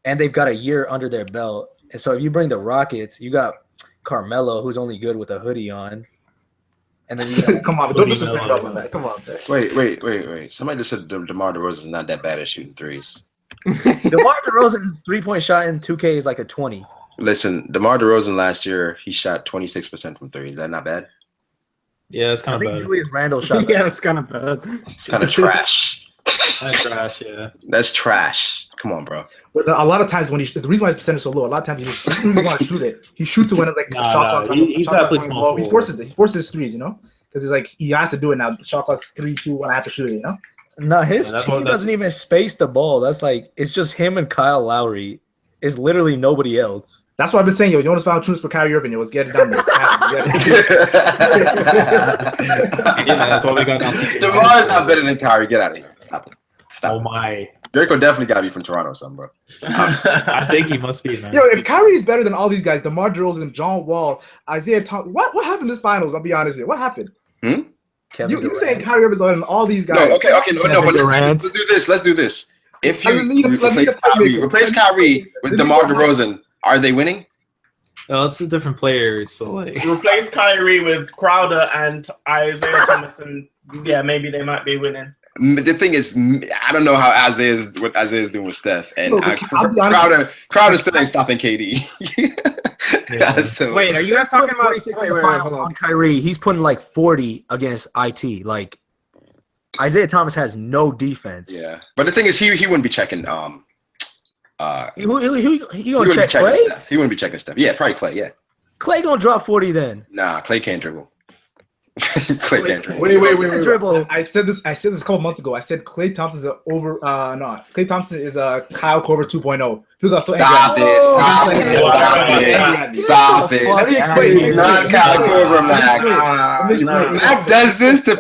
and they've got a year under their belt. And so if you bring the Rockets, you got Carmelo, who's only good with a hoodie on, and then you got come on, don't disrespect on that. Come on. Wait. Somebody just said DeMar DeRozan is not that bad at shooting threes. DeMar DeRozan's 3-point shot in 2K is like a 20. Listen, DeMar DeRozan last year he shot 26% from three. Is that not bad? Yeah, it's kind of bad. Julius Randle shot. Yeah, it's kind of bad. It's kind of trash. That's trash. Yeah, that's trash. Come on, bro. But a lot of times when the reason why his percentage is so low, a lot of times he doesn't want to shoot it. He shoots it when it's like shot clock. He's got to play small. He forces his threes, you know, because he's like he has to do it now. Shot clock's 3, 2, 1. I have to shoot it, you know. No, his team doesn't even space the ball. That's like it's just him and Kyle Lowry. It's literally nobody else. That's what I've been saying, yo. Jonas Valanciunas for Kyrie Irving. Yo, let's get it down there. Yeah, that's why we got now. DeMar's not better than Kyrie. Get out of here. Stop it. Oh my. Draco definitely got to be from Toronto or something, bro. I think he must be, man. Yo, if Kyrie is better than all these guys, DeMar DeRozan, John Wall, Isaiah Thomas, what happened this finals? I'll be honest here. What happened? You saying Kyrie Irving's better than all these guys? No, okay, no, but let's do this. Let's do this. If you replace Kyrie with DeMar DeRozan, are they winning? Oh, it's a different player. So like replace Kyrie with Crowder and Isaiah Thomas, and yeah, maybe they might be winning. The thing is, I don't know what Isaiah's doing with Steph, and Crowder still ain't stopping KD. Wait, are you guys talking about on Kyrie? He's putting like 40 against IT. Like Isaiah Thomas has no defense. Yeah, but the thing is, he wouldn't be checking. He gonna check Clay? Steph. He wouldn't be checking Steph. Yeah, probably Clay. Yeah, Clay gonna drop 40 then. Nah, Clay can't dribble. Clay can't dribble. Wait. I said this a couple months ago. I said Klay Thompson is Klay Thompson is a Kyle Korver 2.0. Stop it. Let me explain. Not Kyle Korver, Mac. Mac does this to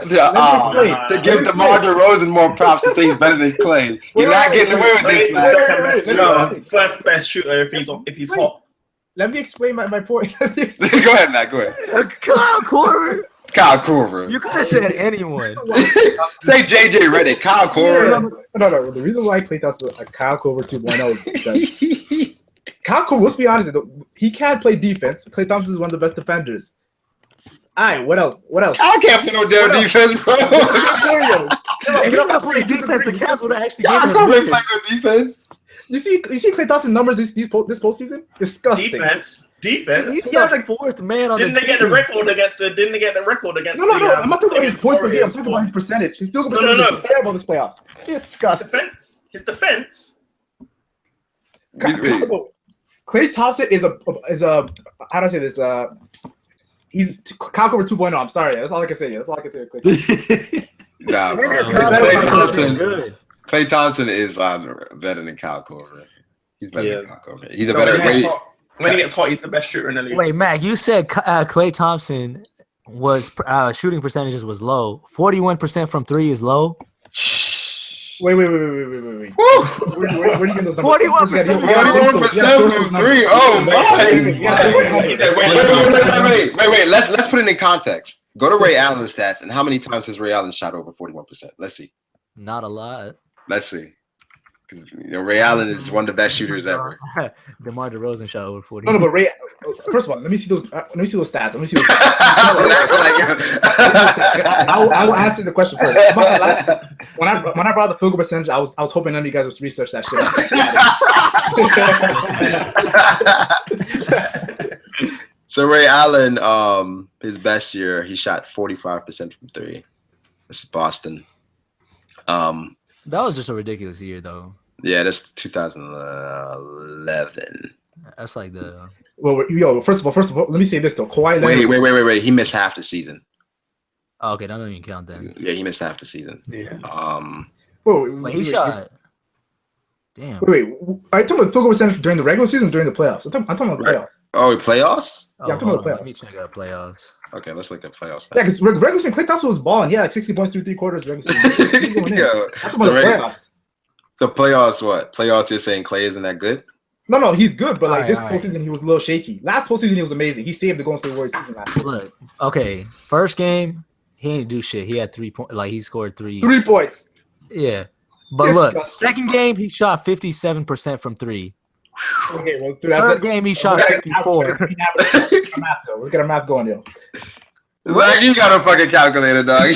give DeMar DeRozan more props to say he's better than Clay. You're not getting away with this. He's the second best shooter, first best shooter if he's hot. Let me explain my point. Go ahead, Mac. Go ahead. Kyle Korver. Kyle Korver. You could have said anyone. Say JJ Redick. Kyle Korver. No. The reason why Klay Thompson is a Kyle Korver 2.0 is because Kyle Korver, let's be honest, he can't play defense. Klay Thompson is one of the best defenders. All right, what else? Kyle can't play no damn defense, bro. If you're gonna play defense, the Cavs would have actually given him Kyle can't play no defense. You see Klay Thompson numbers this postseason? Disgusting. Defense. He's like fourth man on the team. Didn't they get the record against? No. I'm not talking about his points per game. I'm talking about his percentage. His field goal percentage is terrible this playoffs. Disgusting. His defense. Klay Thompson is a how do I say this? He's Kyle Korver 2.0. I'm sorry. That's all I can say. Nah, Klay Thompson is better than Kyle Korver. He's better than Kyle Korver. He's a better. When he gets hot, he's the best shooter in the league. Wait, Mac, you said Klay Thompson was shooting percentages was low. 41% from three is low. Wait. Where are you getting those numbers? 41% from three. Oh my! Wait. Let's put it in context. Go to Ray Allen's stats and how many times has Ray Allen shot over 41%? Let's see. Not a lot. Let's see. Because Ray Allen is one of the best shooters ever. DeMar DeRozan shot over 40. No, but Ray. First of all, let me see those stats. I will answer the question first. When I brought the field goal percentage, I was hoping none of you guys would research that shit. So Ray Allen, his best year, he shot 45% from three. This is Boston. That was just a ridiculous year, though. Yeah, that's 2011. That's like the. Well, first of all, let me say this though. Kawhi Leonard. Wait. He missed half the season. Oh, okay, that don't even count then. Yeah, he missed half the season. Yeah. He shot. Damn. Wait. Are you talking about field goal percentage during the regular season or during the playoffs? I'm talking about the playoffs. Oh, playoffs? Yeah, I'm talking about Let me check out playoffs. Okay, let's look at playoffs. Yeah, because regular season, Klay Thompson was balling. Yeah, like 60 points through 3 quarters regular season. Yo, I'm talking about the playoffs. So playoffs, what? Playoffs, you're saying Klay isn't that good? No, he's good, but like All this right. postseason, he was a little shaky. Last postseason, he was amazing. He saved the Golden State Warriors season last year. Look, okay, first game, he didn't do shit. He had 3 points. Like, he scored 3. 3 points. Yeah. But look, second game, he shot 57% from 3. Okay, well, third game, he shot 54. We'll get our math going, yo. Like, you got a fucking calculator, dog.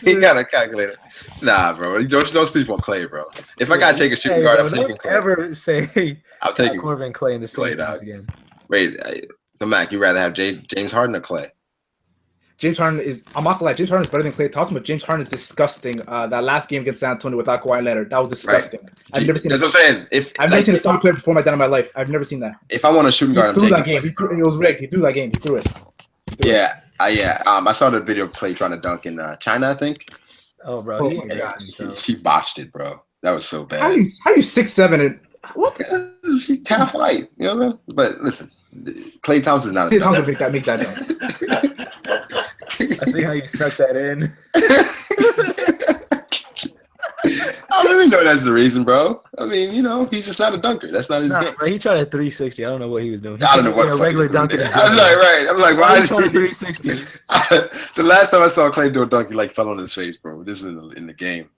He got a calculator. Nah, bro. Don't sleep on Klay, bro. If I gotta take a shooting guard, I'm taking Klay. Ever say I'll take Corbin Klay in the same Klay, class again? Wait, so Mac, you rather have James Harden or Klay? James Harden is, I'm not gonna lie, James Harden is better than Klay Thompson, but James Harden is disgusting. That last game against San Antonio without Kawhi Leonard, that was disgusting. Right. I've never seen. That's what I'm saying. I've never seen a star player perform like that in my life. I've never seen that. If I want a shooting guard, he threw that game. It was rigged. He threw that game. He threw it. I saw the video of Klay trying to dunk in China, I think. Oh, bro, he botched it, bro. That was so bad. How you 6'7" and what? He's half white, you know what I'm saying? But listen, Klay Thompson's not a Klay Thompson make that dunk. I see how you stuck that in. I don't even know that's the reason, bro. I mean, you know, he's just not a dunker. That's not his game. Bro, he tried a 360. I don't know what he was doing. I don't know what a regular dunker. I was like, right. I'm like, why is he trying a 360? The last time I saw Klay do a dunk, he like fell on his face, bro. This is in the game.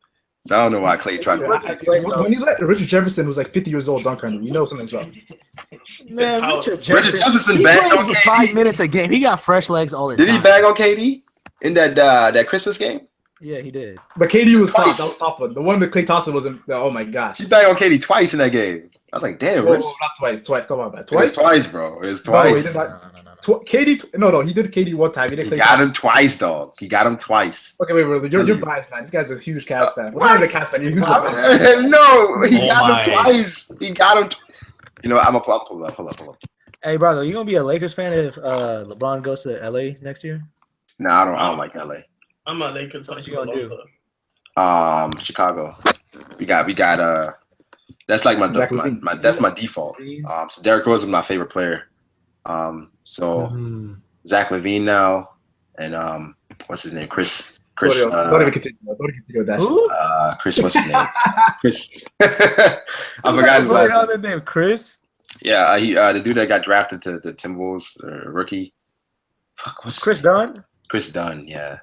So I don't know why Klay tried to. Like, when you let Richard Jefferson, who's like 50 years old, dunk on him, you know something's up. Man, Richard Jefferson he plays for 5 minutes a game. He got fresh legs all the time. Did he bag on KD in that Christmas game? Yeah, he did. But KD was tough. That was tough one. The one with Klay Thompson wasn't. Oh my gosh. He bagged on KD twice in that game. I was like, damn. Not twice. Come on, man. Twice. It was twice, bro. It was twice. No. KD. No. He did KD one time. He got him twice, dog. He got him twice. Okay, wait. You're biased, man. This guy's a huge Cavs fan. What? Not a Cavs fan. No, he got him twice. He got him. You know, I'm a pull up. Hey, Brago, you gonna be a Lakers fan if LeBron goes to LA next year? No, I don't like LA. I'm a Lakers. What you gonna do? Chicago. We got that's like my that's my default. So Derrick Rose is my favorite player. So Zach LaVine now, and what's his name? Chris. Don't even continue with that. Chris, what's his name? Chris. I forgot his last name. Chris. Yeah, he the dude that got drafted to the Timberwolves, rookie. Fuck, what's Chris Dunn? Chris Dunn, yeah.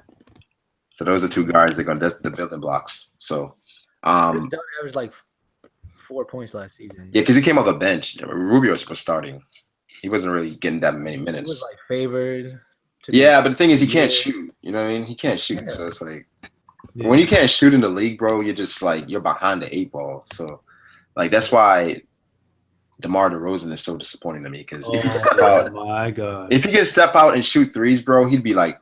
So those are two guys that that's the building blocks. So Chris Dunn averaged like 4 points last season. Yeah, because he came off the bench. Rubio was starting. He wasn't really getting that many minutes. He was like favored. But the thing is, he can't shoot. You know what I mean? He can't shoot. Yeah. So it's like when you can't shoot in the league, bro, you're just like you're behind the 8 ball. So like that's why DeMar DeRozan is so disappointing to me because if he can step out and shoot threes, bro, he'd be like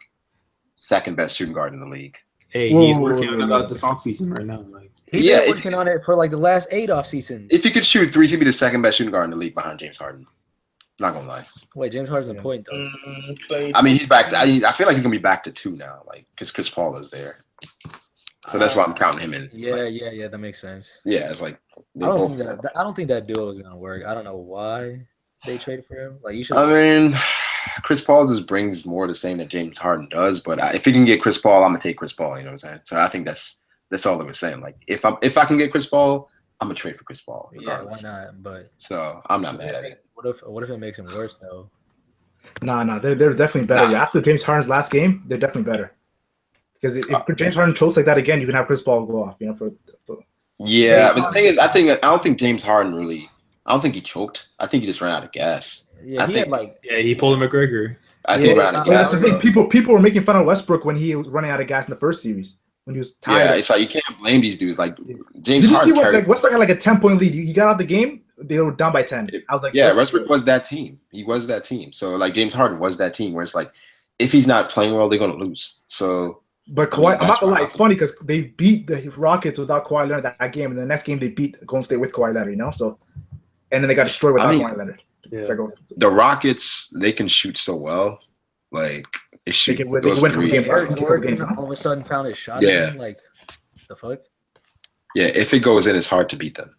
second best shooting guard in the league. Hey, he's working on this offseason right now. Like he's been working on it for like the last 8 off seasons. If he could shoot threes, he'd be the second best shooting guard in the league behind James Harden. Not gonna lie. Wait, James Harden's a point though. I mean, he's back. I feel like he's gonna be back to 2 now, like because Chris Paul is there. So that's why I'm counting him in. Yeah, that makes sense. Yeah, it's like I don't think that duo is gonna work. I don't know why they traded for him. Like you should. I mean, Chris Paul just brings more of the same that James Harden does. But if he can get Chris Paul, I'm gonna take Chris Paul. You know what I'm saying? So I think that's all they were saying. Like if I can get Chris Paul, I'm gonna trade for Chris Paul. Regardless. Yeah, why not? But so I'm not mad at it. What if it makes him worse though? No, they're definitely better. Yeah, after James Harden's last game, they're definitely better. Because if James Harden chokes like that again, you can have Chris Paul go off. You know, but the thing is, I don't think James Harden really. I don't think he choked. I think he just ran out of gas. Yeah, he pulled a McGregor. I think he ran out of gas. That's the thing. People were making fun of Westbrook when he was running out of gas in the first series when he was tired. Yeah, it's like you can't blame these dudes. Like James Harden. Westbrook had like a 10-point lead. He got out the game. They were down by 10. I was like, Westbrook was that team. He was that team. So like James Harden was that team where it's like if he's not playing well, they're gonna lose. So. But Kawhi, I'm not gonna lie, it's funny because they beat the Rockets without Kawhi Leonard that game, and the next game they beat Golden State with Kawhi Leonard, you know. So, and then they got destroyed without Kawhi Leonard. Yeah. The Rockets, they can shoot so well, like they shoot. They win 2 games. All of a sudden, found his shot. Yeah, like the fuck. Yeah, if it goes in, it's hard to beat them.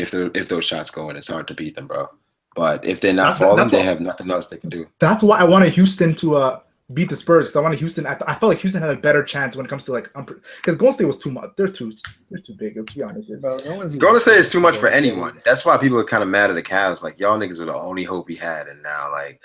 if those shots go in, it's hard to beat them, bro. But if they're not falling, they have nothing else they can do. That's why I wanted Houston to beat the Spurs, because I wanted Houston. I felt like Houston had a better chance when it comes to like because Golden State was too much. They're too big. Let's be honest. Golden State is too much for anyone. That's why people are kind of mad at the Cavs. Like y'all niggas were the only hope we had, and now like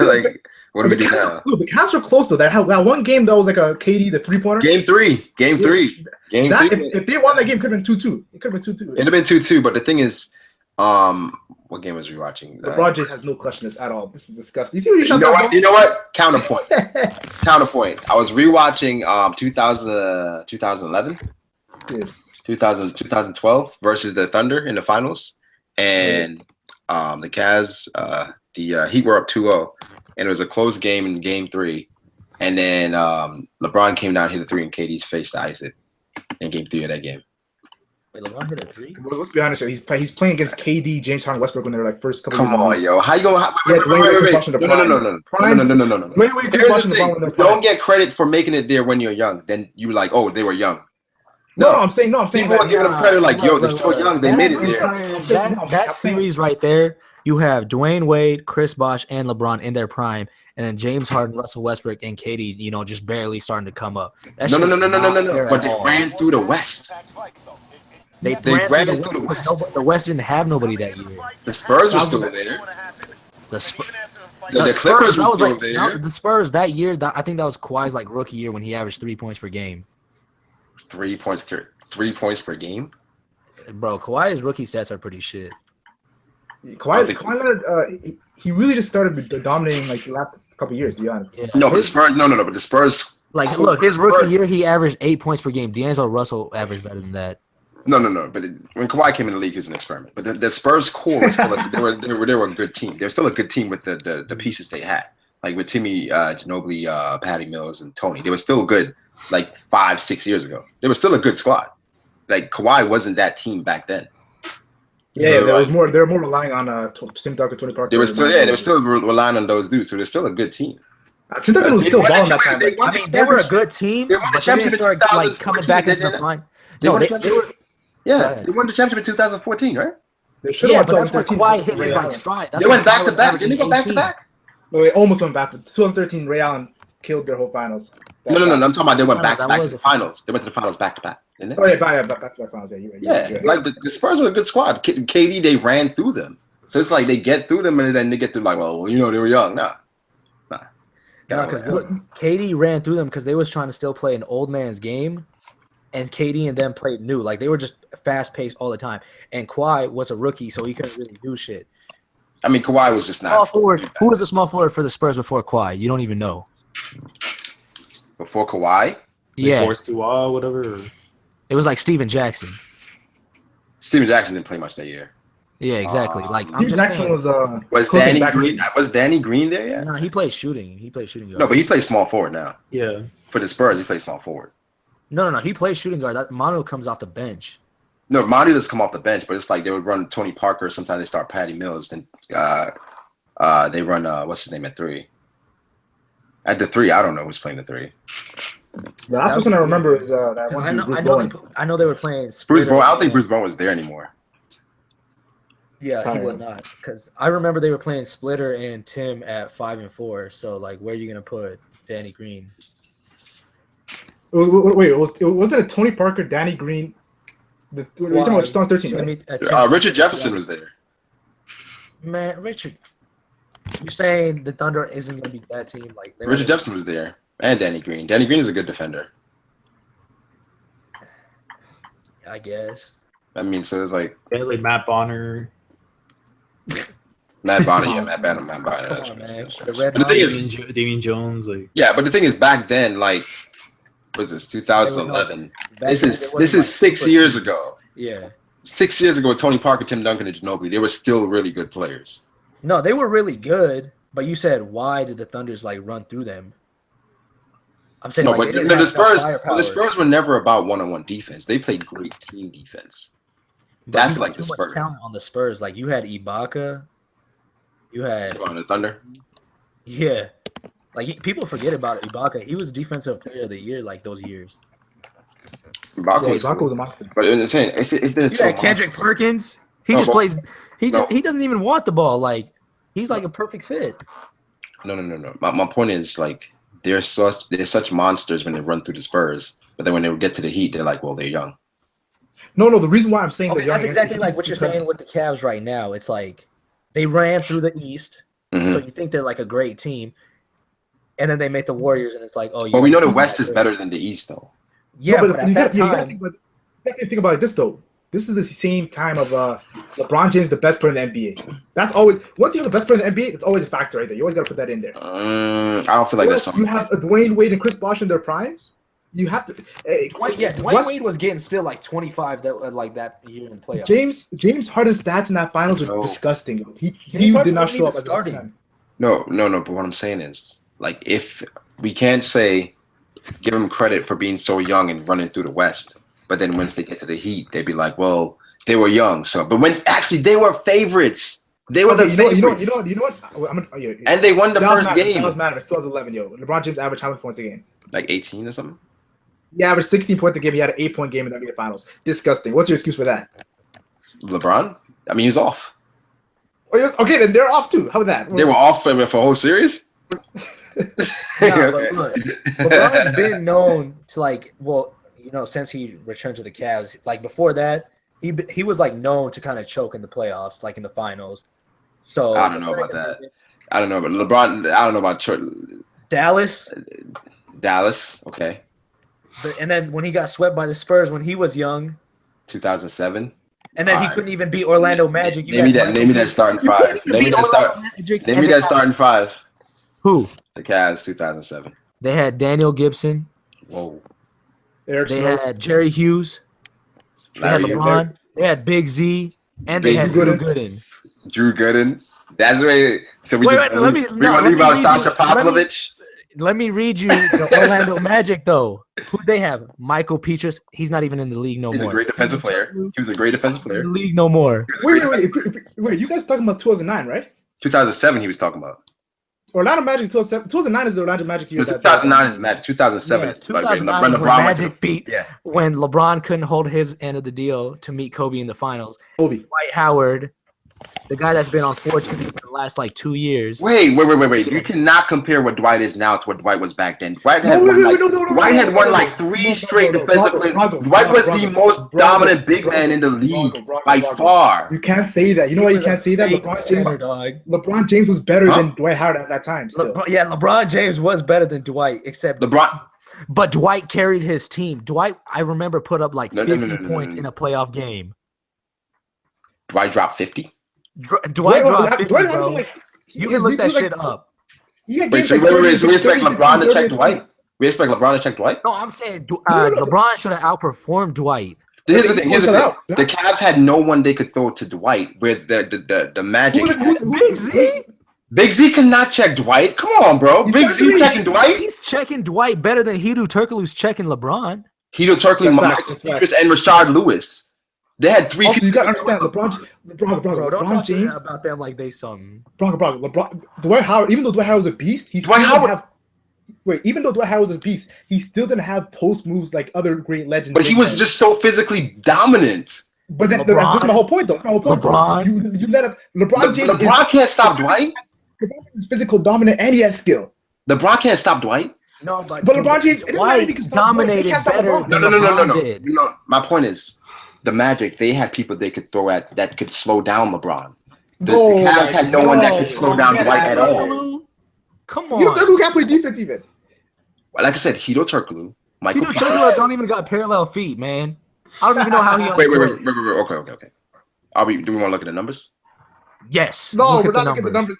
like what do we do now? The Cavs were close though. That one game that was like a KD the 3-pointer. Game three. If they won that game, it could have been 2-2. It could have been 2-2. It'd have been 2-2. But the thing is, what game was we watching? LeBron James has no question this at all. This is disgusting. You see what you're showing? You know what? Counterpoint. Counterpoint. I was rewatching 2011, 2012 versus the Thunder in the finals, and the Cavs, the Heat were up 2-0, and it was a close game in Game 3, and then LeBron came down, hit a 3 in KD's face to ice it in Game 3 of that game. LeBron hit a 3? Let's be honest. He's playing against KD, James Harden, Westbrook when they were like first couple. Come on, yo. How you gonna? Wait. No. Don't get credit for making it there when you're young. Then you like, oh, they were young. No, I'm saying. People are giving them credit like, yo, they're so young. They made it there. That series right there, you have Dwayne Wade, Chris Bosh, and LeBron in their prime, and then James Harden, Russell Westbrook, and KD, just barely starting to come up. No. But they ran through the West. They ran through the West because the West didn't have nobody that year. The Spurs were still there. The Clippers were still there. The Spurs that year, I think that was Kawhi's like rookie year when he averaged 3 points per game. 3 points per game? Bro, Kawhi's rookie stats are pretty shit. Kawhi Leonard, he really just started dominating like the last couple of years, to be honest. Yeah. No, but the Spurs. But the Spurs. Like, look, his rookie year, he averaged 8 points per game. D'Angelo Russell averaged better than that. No. But when Kawhi came in the league, he was an experiment. But the Spurs core was still they were a good team. They were still a good team with the pieces they had, like with Timmy, Ginobili, Patty Mills, and Tony. They were still good. Like 5-6 years ago, they were still a good squad. Like Kawhi wasn't that team back then. Yeah, so, they were more relying on Tim Duncan, Tony Parker. They were still relying on those dudes. So they're still a good team. Tim Duncan was still balling that time. They were a good team, but they didn't start like coming back into the line. They won the championship in 2014, right? They should have won 2014. That's when Kawhi hit his like stride. They went back to back. Didn't they go back to back? They almost went back. 2013, Ray Allen killed their whole finals. No. I'm talking about they went back to back to the finals. They went to the finals back to back, didn't they? Oh yeah, back to back finals. Yeah, you're right. Yeah, like the Spurs were a good squad. KD, they ran through them. So it's like they get through them and then they get through like, well, they were young. Nah. Because KD ran through them because they was trying to still play an old man's game, and KD and them played new. Like they were just fast paced all the time. And Kawhi was a rookie, so he couldn't really do shit. I mean, Kawhi was just not. Small forward. Who was a small forward for the Spurs before Kawhi? You don't even know. Before Kawhi? Yeah. Forced to whatever. It was like Steven Jackson. Steven Jackson didn't play much that year. Yeah, exactly. Steven Jackson was Danny Green. Was Danny Green there yet? No, he played shooting. Guard. No, but he plays small forward now. Yeah. For the Spurs, he plays small forward. No. He plays shooting guard. Manu comes off the bench. No, Monty does come off the bench, but it's like they would run Tony Parker. Sometimes they start Patty Mills. Then they run what's his name at 3. At the 3, I don't know who's playing the 3. The last person I remember is that one. I know they were playing. Bruce Bowen. I don't think Bruce Bowen was there anymore. Yeah, he was not. Because I remember they were playing Splitter and Tim at 5 and 4. So like, where are you gonna put Danny Green? Wait, wasn't it Tony Parker, Danny Green? You're talking about 2013, right? Richard Jefferson was there. Man, Richard, you're saying the Thunder isn't going to be that team? Like Richard Jefferson was there, and Danny Green. Danny Green is a good defender. I guess. I mean, so it's like Matt Bonner. Matt Bonner. Come on, man. But the thing is, Damian Jones. But the thing is, back then, like. Was this 2011? This is 6 years ago. Yeah, 6 years ago, Tony Parker, Tim Duncan, and Ginobili, they were still really good players. No, they were really good. But you said, why did the Thunders run through them? I'm saying the Spurs were never about one-on-one defense. They played great team defense. That's like the Spurs. Much talent on the Spurs. Like you had Ibaka, you had on the Thunder. Yeah. Like people forget about Ibaka. He was Defensive Player of the Year like those years. Ibaka was a monster. But I'm saying, if there's Kendrick Perkins. He just plays. He doesn't even want the ball. Like he's like a perfect fit. No. My point is like they're such monsters when they run through the Spurs, but then when they get to the Heat, they're like, well, they're young. No. The reason why I'm saying that's exactly like what you're saying with the Cavs right now. It's like they ran through the East, so you think they're like a great team, and then they make the Warriors, and it's like, oh, well, we know the West is better than the East, though. Yeah, but you got to think about it this though. This is the same time of LeBron James, the best player in the NBA. That's always once you have the best player in the NBA, it's always a factor right there. You always got to put that in there. I don't feel like that's something. You have Dwayne Wade and Chris Bosh in their primes. You have to. Dwayne Wade was getting still like 25 that year in the playoffs. James Harden's stats in that finals were disgusting. He did not show up as starting. No. But what I'm saying is, like, if we can't say give him credit for being so young and running through the West, but then once they get to the Heat, they'd be like, well, they were young. So, but when actually they were favorites. They were the favorites. You know what? And they won the first game. That was matters. 2011, LeBron James averaged how many points a game? Like 18 or something? He averaged 16 points a game. He had an 8-point game in the NBA Finals. Disgusting. What's your excuse for that? LeBron? I mean, he's off. Oh, okay, then they're off too. How about that? They were off for a whole series? But look, LeBron's been known to since he returned to the Cavs. Like before that, he was like known to kind of choke in the playoffs, like in the finals. So I don't know about that. I don't know, but LeBron. I don't know about Dallas. Okay. And then when he got swept by the Spurs when he was young, 2007. And then he couldn't even beat Orlando Magic. Name me that starting five. Name me that starting five. Who? The Cavs, 2007. They had Daniel Gibson. Whoa. They had Jerry Hughes. They had LeBron. They had Big Z. And they had Drew Gooden. Drew Gooden. That's the way. So we want to leave out Sasha Pavlovich. Let me read you the Orlando Magic, though. Who they have? Michael Petrus. He's not even in the league no more. He's a great defensive player. He was a great defensive player. In the league no more. Wait. You guys talking about 2009, right? 2007 he was talking about. Orlando Magic 2007. 2009 is the Orlando Magic year. 2009 is Magic. 2007 is 2009 is when Magic beat when LeBron couldn't hold his end of the deal to meet Kobe in the finals. Kobe. Dwight Howard, the guy that's been on 4 teams for the last like 2 years. Wait. You cannot compare what Dwight is now to what Dwight was back then. Dwight had won like 3 straight defensive plays. Dwight was the most dominant big man in the league by far. You can't say that. You know why you can't say that? LeBron James was better than Dwight Howard at that time. LeBron James was better than Dwight, except LeBron. But Dwight carried his team. Dwight, I remember, put up like 50 points in a playoff game. Dwight dropped 50. Dwight dropped 50, bro. You can look that shit up. Wait, so we expect LeBron to check Dwight? We expect LeBron to check Dwight? No, I'm saying LeBron should have outperformed Dwight. Here's the thing. The Cavs had no one they could throw to Dwight with the Magic. Big Z? Big Z cannot check Dwight. Come on, bro. Big Z checking Dwight? He's checking Dwight better than Hedo Turkoglu's checking LeBron. Hedo Turkoglu, and Rashard Lewis. They had 3 people. You gotta understand, LeBron, don't talk James about them like they something. LeBron, Dwight Howard. Even though Dwight Howard was a beast, even though Dwight Howard was a beast, he still didn't have post moves like other great legends. But he was just so physically dominant. But this is my whole point, though. LeBron, you let him. LeBron James. LeBron can't stop Dwight. LeBron is physical dominant and he has skill. LeBron can't stop Dwight. No, but LeBron James dominated better. No. My point is, the Magic, they had people they could throw at that could slow down LeBron. The Cavs had no one that could slow down Dwight at all. Come on. Hedo Turkoglu can't play defense even. Well, like I said, Hedo Turkoglu. Hedo Turkoglu don't even got parallel feet, man. I don't even know how he. Wait. Okay. Do we want to look at the numbers? Yes. No, we're not looking at the numbers.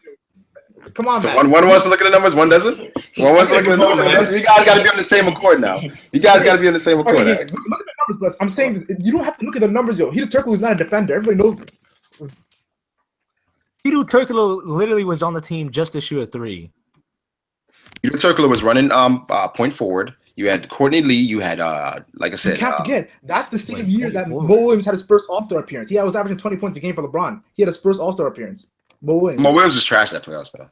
Come on, man. One wants to look at the numbers, one doesn't. One wants to look at the numbers. You guys got to be on the same accord now. I'm saying you don't have to look at the numbers, yo. Hedo Turkoglu is not a defender. Everybody knows this. Hedo Turkoglu literally was on the team just to shoot a 3. Hedo Turkoglu was running point forward. You had Courtney Lee. You had like I said. You can't forget that's the same year that Mo Williams had his first All-Star appearance. He was averaging 20 points a game for LeBron. He had his first All-Star appearance. Mo Williams was trash that playoffs though.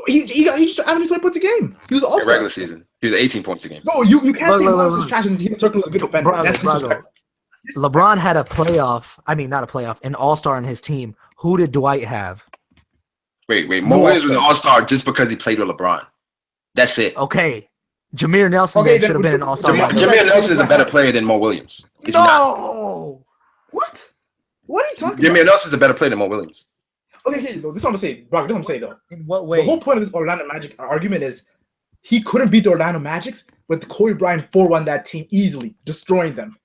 He just averaged 20 points a game. He was All-Star. Regular season. He was 18 points a game. No, you can't say Mo is trash and Hedo Turkoglu is a good defender. LeBron had a playoff. I mean, not a playoff, an all-star on his team. Who did Dwight have? Wait. Mo Williams was an all-star just because he played with LeBron. That's it. Okay. Jameer Nelson should have been an all-star. Jameer Nelson is a better player than Mo Williams. Is he not? What? What are you talking Jameer about? Nelson is a better player than Mo Williams. Okay, this is what I'm gonna say, Brock. This is what I'm saying though. In what way? The whole point of this Orlando Magic argument is he couldn't beat the Orlando Magics, but Kobe Bryant 4-1 that team easily, destroying them.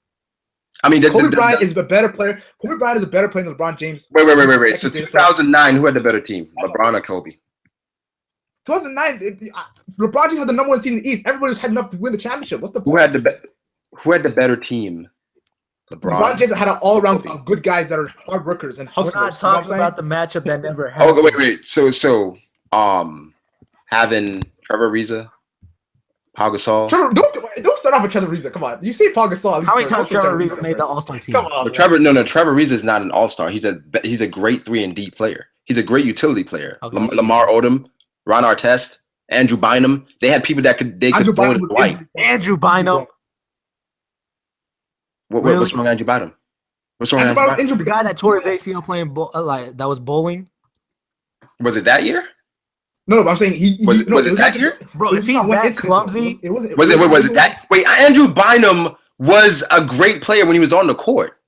I mean, Kobe Bryant is a better player. Kobe Bryant is a better player than LeBron James. Wait. So 2009, who had the better team, LeBron or Kobe? 2009, LeBron James had the number 1 seed in the East. Everybody was heading up to win the championship. What's the point? Who had the better team? LeBron James had an all-around good guys that are hard workers and hustlers. We're not talking about the matchup that never happened. Oh, wait. So, having Trevor Ariza, Pau Gasol. Trevor, don't start off with Trevor Ariza. Come on, you say Pau Gasol. How many times Trevor Ariza made the All-Star team? Come on, Trevor Ariza is not an All-Star. He's a great 3-and-D player. He's a great utility player. Okay. Lamar Odom, Ron Artest, Andrew Bynum. They had people that could throw it Dwight. Andrew Bynum. What's wrong with Andrew Bynum? What's wrong with Andrew Bynum? The guy that tore his ACL playing that was bowling. Was it that year? No, but I'm saying was it that year? Bro, if he's that clumsy, was it that? Wait, Andrew Bynum was a great player when he was on the court.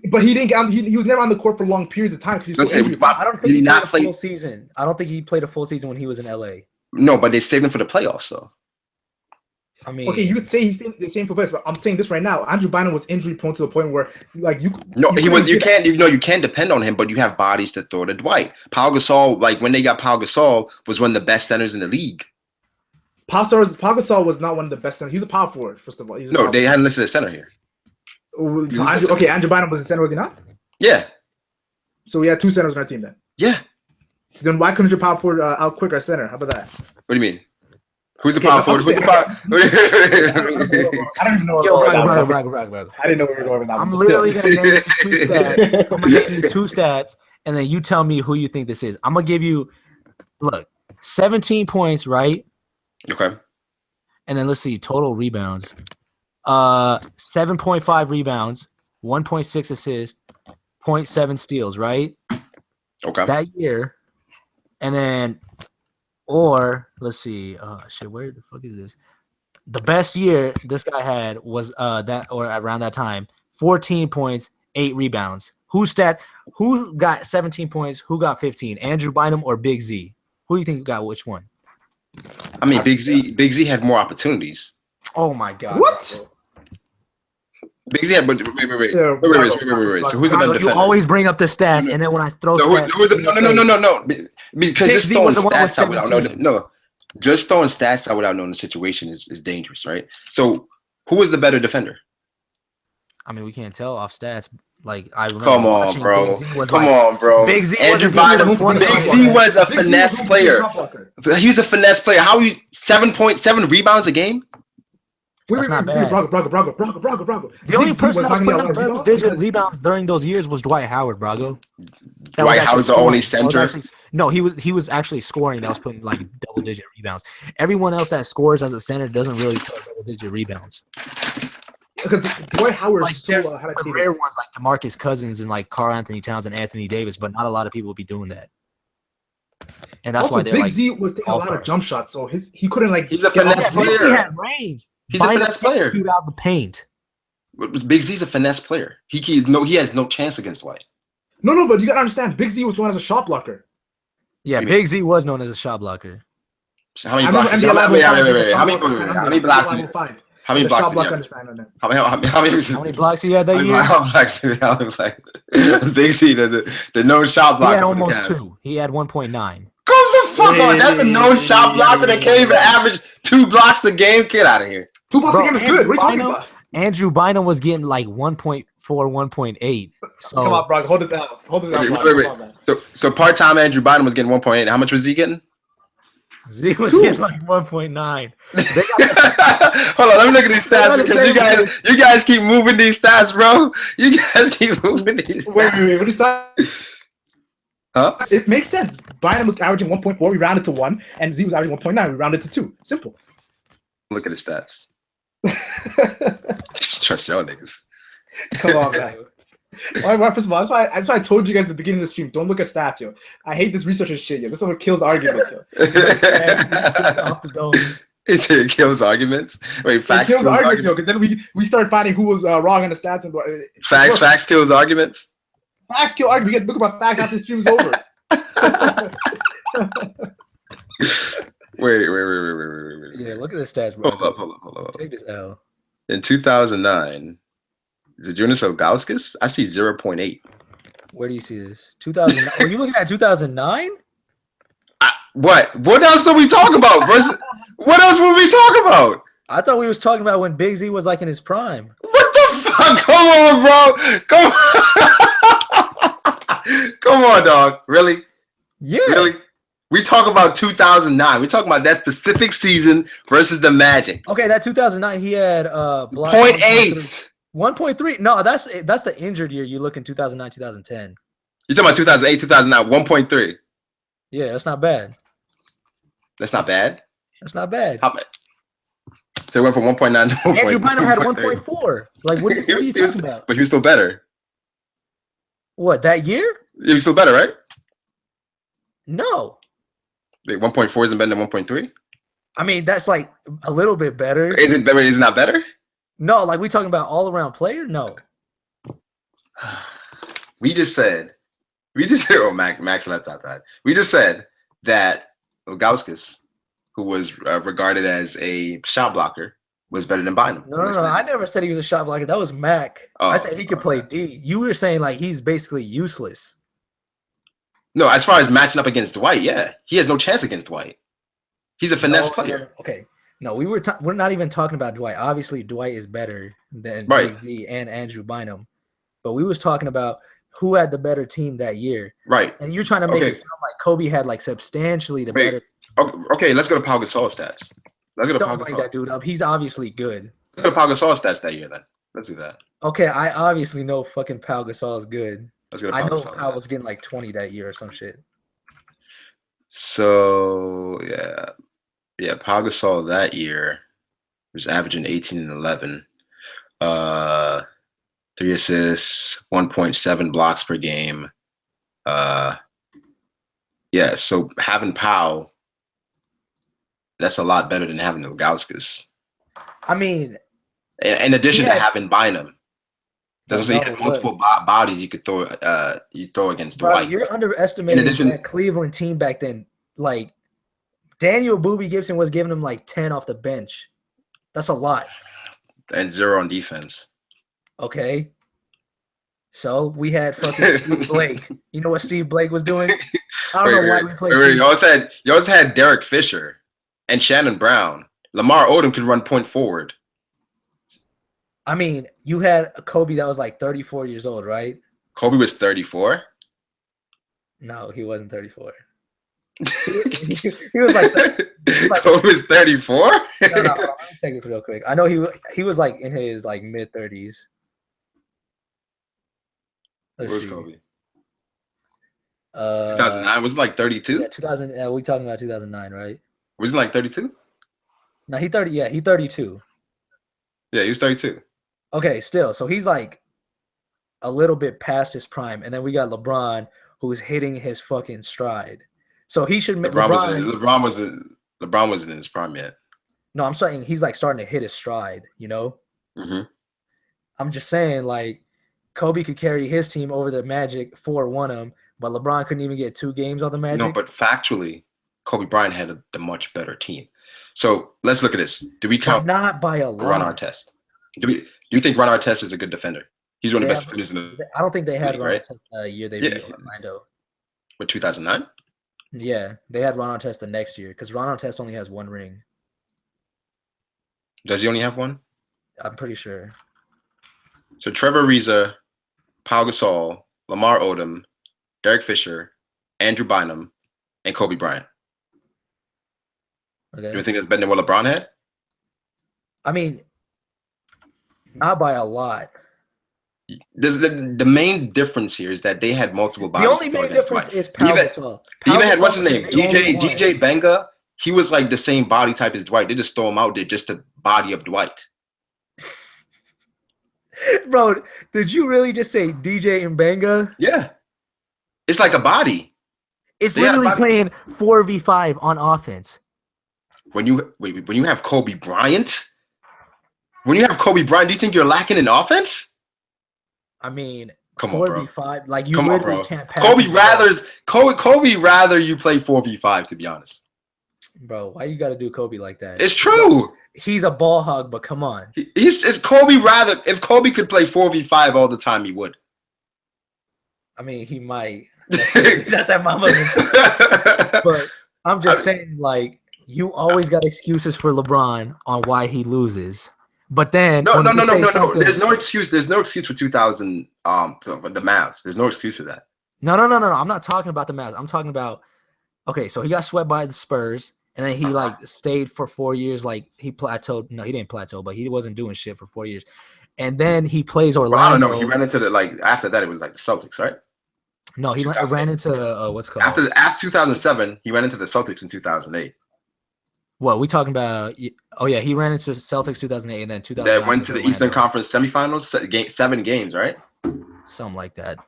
But he didn't. He was never on the court for long periods of time because he was so injured. I don't think he played a full season. I don't think he played a full season when he was in LA. No, but they saved him for the playoffs, though. I mean, okay, you could say he's the same for players, but I'm saying this right now. Andrew Bynum was injury prone to the point where, like, you. No, he was. You can't depend on him, but you have bodies to throw to Dwight. Pau Gasol, like when they got Pau Gasol, was one of the best centers in the league. Pau Gasol was not one of the best centers. He was a power forward, first of all. No, they hadn't listed a center here. Andrew Bynum was a center, was he not? Yeah. So we had 2 centers on our team then. Yeah. So then why couldn't your power forward outquick our center? How about that? What do you mean? Who's the power forward? Who's the power? I don't even know. Brago. I didn't know we were going with that. I'm literally gonna name you 2 stats. I'm gonna give you 2 stats, and then you tell me who you think this is. I'm gonna give you, 17 points, right? Okay. And then let's see, total rebounds. 7.5 rebounds, 1.6 assists, 0.7 steals, right? Okay. That year, and then. Or let's see, where the fuck is this? The best year this guy had was around that time, 14 points, 8 rebounds. Who got 17 points? Who got 15? Andrew Bynum or Big Z? Who do you think got which one? I mean, Big Z had more opportunities. Oh my god! What? Big Z had, but wait. So who's the better defender? You always bring up the stats, and then when I throw stats, no. Because just throwing stats out without knowing, just throwing stats out without knowing the situation is dangerous, right? So who was the better defender? I mean, we can't tell off stats. Like I remember. Come on, bro. Big Z Andrew Bynum. Big Z was a finesse player. He was a finesse player. How are you 7.7 rebounds a game? That's not bad. Brago. The only person that was putting up double-digit rebounds during those years was Dwight Howard, Brago. Dwight Howard's the only center? No, he was actually scoring. That was putting like double-digit rebounds. Everyone else that scores as a center doesn't really put double-digit rebounds. Because Dwight Howard like there's the rare ones like DeMarcus Cousins and like Karl Anthony Towns and Anthony Davis, but not a lot of people will be doing that. And that's also, why they're Big Z was taking a lot of jump shots, so he couldn't like. He's a finesse player. He had range. He's a finesse player. Shoot out the paint. Big Z's a finesse player. He has no chance against White. No, but you gotta understand, Big Z was known as a shot blocker. Yeah, Big Z was known as a shot blocker. How many blocks? How many blocks? How many blocks? How many blocks he had that year? How many blocks? Big Z, the known shot blocker. He had almost 2. He had 1.9. Come the fuck on! That's a known shot blocker that can't even average 2 blocks a game. Get out of here. 2 blocks a game is good. What are you talking about? Andrew Bynum was getting like 1.4, 1.8. So come on, bro. Hold this out. Wait. So part-time Andrew Bynum was getting 1.8. How much was Z getting? Z was getting like 1.9. Hold on, let me look at these stats because you guys keep moving these stats, bro. You guys keep moving these stats. Wait. What is that? Huh? It makes sense. Bynum was averaging 1.4. We rounded to 1, and Z was averaging 1.9. We rounded to 2. Simple. Look at his stats. Trust y'all niggas. Come on, man. First of all, that's why I told you guys at the beginning of the stream, don't look at stats, yo. I hate this research and shit, yo. This is what kills arguments, yo. Off the dome. It kills arguments. Wait, facts kills arguments, yo. Because then we start finding who was wrong on the stats and facts kills arguments. Facts kill arguments. We get to look about facts after the stream's over. Wait. Yeah, look at the stats, bro. Hold up. Take this L. In 2009, is it Jonas Ilgauskas? I see 0.8. Where do you see this? 2009. Are you looking at 2009? What? What else are we talking about? What else were we talking about? I thought we was talking about when Big Z was like in his prime. What the fuck? Come on, bro. Come on, dog. Really? Yeah. Really? We talk about 2009. We talking about that specific season versus the Magic. Okay, that 2009 he had 0.8. 1.3. No, that's the injured year. You look in 2009, 2010. You're talking about 2008, 2009, 1.3. Yeah, that's not bad. That's not bad. That's not bad. So it went from 1.9 to 1.3. Andrew Bynum had 1.4. Like, what are you talking about? But he was still better. What, that year? He was still better, right? No. Wait, 1.4 isn't better than 1.3? I mean, that's like a little bit better. Is it better? Is it not better? No, like we talking about all around player? No. We just said, Max left out that. We just said that Ilgauskas, who was regarded as a shot blocker, was better than Bynum. No. I never said he was a shot blocker. That was Mac. I said he could play D. You were saying like he's basically useless. No, as far as matching up against Dwight, yeah, he has no chance against Dwight. He's a finesse player. Okay, no, we're not even talking about Dwight. Obviously, Dwight is better than Big Z and Andrew Bynum, but we was talking about who had the better team that year. Right. And you're trying to make it sound like Kobe had like substantially the better. Okay, let's go to Pau Gasol stats. Don't bring that dude up. He's obviously good. Let's go to Pau Gasol stats that year then. Let's do that. Okay, I obviously know fucking Pau Gasol is good. I know Pau Pau was getting like 20 that year or some shit. So yeah, Pau Gasol that year was averaging 18 and 11, 3 assists, 1.7 blocks per game. Yeah, so having Pau, that's a lot better than having Ilgauskas. I mean, in addition to having Bynum. That's what I'm saying. You had multiple bodies you could throw. You throw against Dwight. You're underestimating that Cleveland team back then. Like Daniel Boobie Gibson was giving him like 10 off the bench. That's a lot. And 0 on defense. Okay. So we had fucking Steve Blake. You know what Steve Blake was doing? I don't know why we played. You also had Derek Fisher and Shannon Brown. Lamar Odom could run point forward. I mean, you had a Kobe that was like 34 years old, right? Kobe was 34? No, he wasn't 34. he was like Kobe was 34? No, let me take this real quick. I know he was like in his like mid 30s. Where's Kobe? 2009 was it like 32? Yeah, 2000. We talking about 2009, right? Was it like 32? No, he 30. Yeah, he 32. Yeah, he was 32. Okay, still. So he's like a little bit past his prime. And then we got LeBron who's hitting his fucking stride. So he should LeBron wasn't in his prime yet. No, I'm saying he's like starting to hit his stride, you know? Mm-hmm. I'm just saying like Kobe could carry his team over the Magic 4-1 them, but LeBron couldn't even get 2 games on the Magic. No, but factually, Kobe Bryant had the much better team. So let's look at this. Do we count not by a lot? Ron Artest? Do you think Ron Artest is a good defender? He's one of the best defenders in the I don't think they had league, Ron right? Artest year they beat Orlando. With 2009? Yeah, they had Ron Artest the next year because Ron Artest only has 1 ring. Does he only have 1? I'm pretty sure. So Trevor Ariza, Pau Gasol, Lamar Odom, Derek Fisher, Andrew Bynum, and Kobe Bryant. Okay. Do you think that's better than what LeBron had? I mean, not by a lot. The main difference here is that they had multiple bodies. The only main difference is Pau Gasol. He even had what's his name? DJ Benga. He was like the same body type as Dwight. They just throw him out there just to body up Dwight. Bro, did you really just say DJ Mbanga? Yeah, it's like a body. It's literally playing 4v5 on offense. When you have Kobe Bryant, do you think you're lacking in offense? I mean, come on, bro. 4v5, like you literally can't pass. Kobe rather you play 4v5, to be honest. Bro, why you got to do Kobe like that? It's true. He's a ball hog, but come on. It's Kobe rather. If Kobe could play 4v5 all the time, he would. I mean, he might. That's at my moment. But I'm just saying, like, you always got excuses for LeBron on why he loses. But then no. There's no excuse. There's no excuse for 2000. The Mavs. There's no excuse for that. No. I'm not talking about the Mavs. I'm talking about. Okay, so he got swept by the Spurs, and then he like stayed for 4 years. Like he plateaued. No, he didn't plateau, but he wasn't doing shit for 4 years. And then he plays Orlando. Well, I don't know. He ran into after that. It was like the Celtics, right? No, he ran into what's called after 2007. He ran into the Celtics in 2008. What we talking about? Oh yeah, he ran into Celtics 2008 and then 2009. That went to the Eastern Conference semifinals. 7 games, right? Something like that.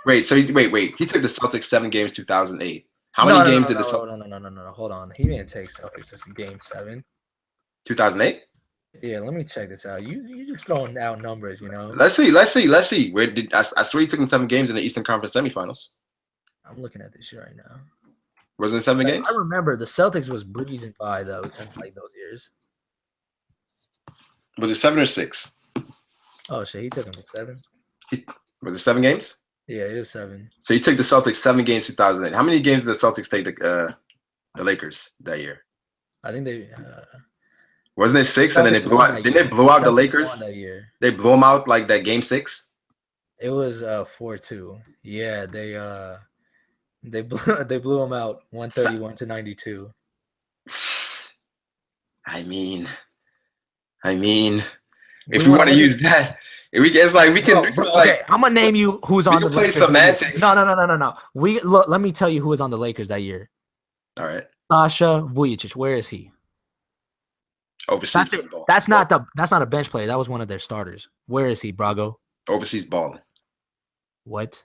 Wait. He took the Celtics 7 games 2008. How many games did the Celtics? No. Hold on. He didn't take Celtics as game 7. 2008. Yeah, let me check this out. You just throwing out numbers, you know. Let's see. Where did I swear he took him 7 games in the Eastern Conference semifinals? I'm looking at this shit right now. Was it 7 games? I remember the Celtics was breezing by though in like those years. Was it 7 or 6? Oh shit, he took him to 7. Was it 7 games? Yeah, it was 7. So he took the Celtics 7 games 2008. How many games did the Celtics take the Lakers that year? I think they wasn't it 6 and then they blew out? Didn't they blow out the Lakers that year? They blew them out like that game 6. It was 4-2. Yeah, they blew them out 131-92. I mean, if we want to use that, we can. Bro, okay, I'm gonna name you who's on the play Lakers. semantics. No. Let me tell you who was on the Lakers that year. All right. Sasha Vujacic. Where is he? Overseas. That's not a bench player. That was one of their starters. Where is he, Brago? Overseas balling. What?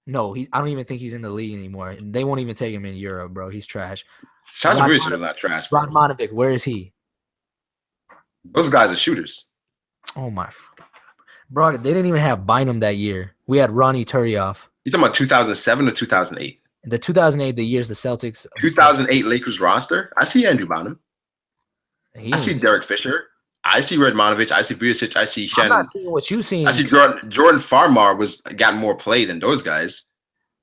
No, I don't even think he's in the league anymore. They won't even take him in Europe, bro. He's trash. Sasha Vujacic is not trash. Radmanovic, where is he? Those guys are shooters. Oh my fucking god, bro! They didn't even have Bynum that year. We had Ronnie Turioff. You talking about 2007 or 2008? The 2008, the years the Celtics. 2008 Lakers roster. I see Andrew Bynum. I see Derek Fisher. I see Radmanovic. I see Vujacic. I see Shannon. I'm not seeing what you seen. I see Jordan Farmar got more play than those guys.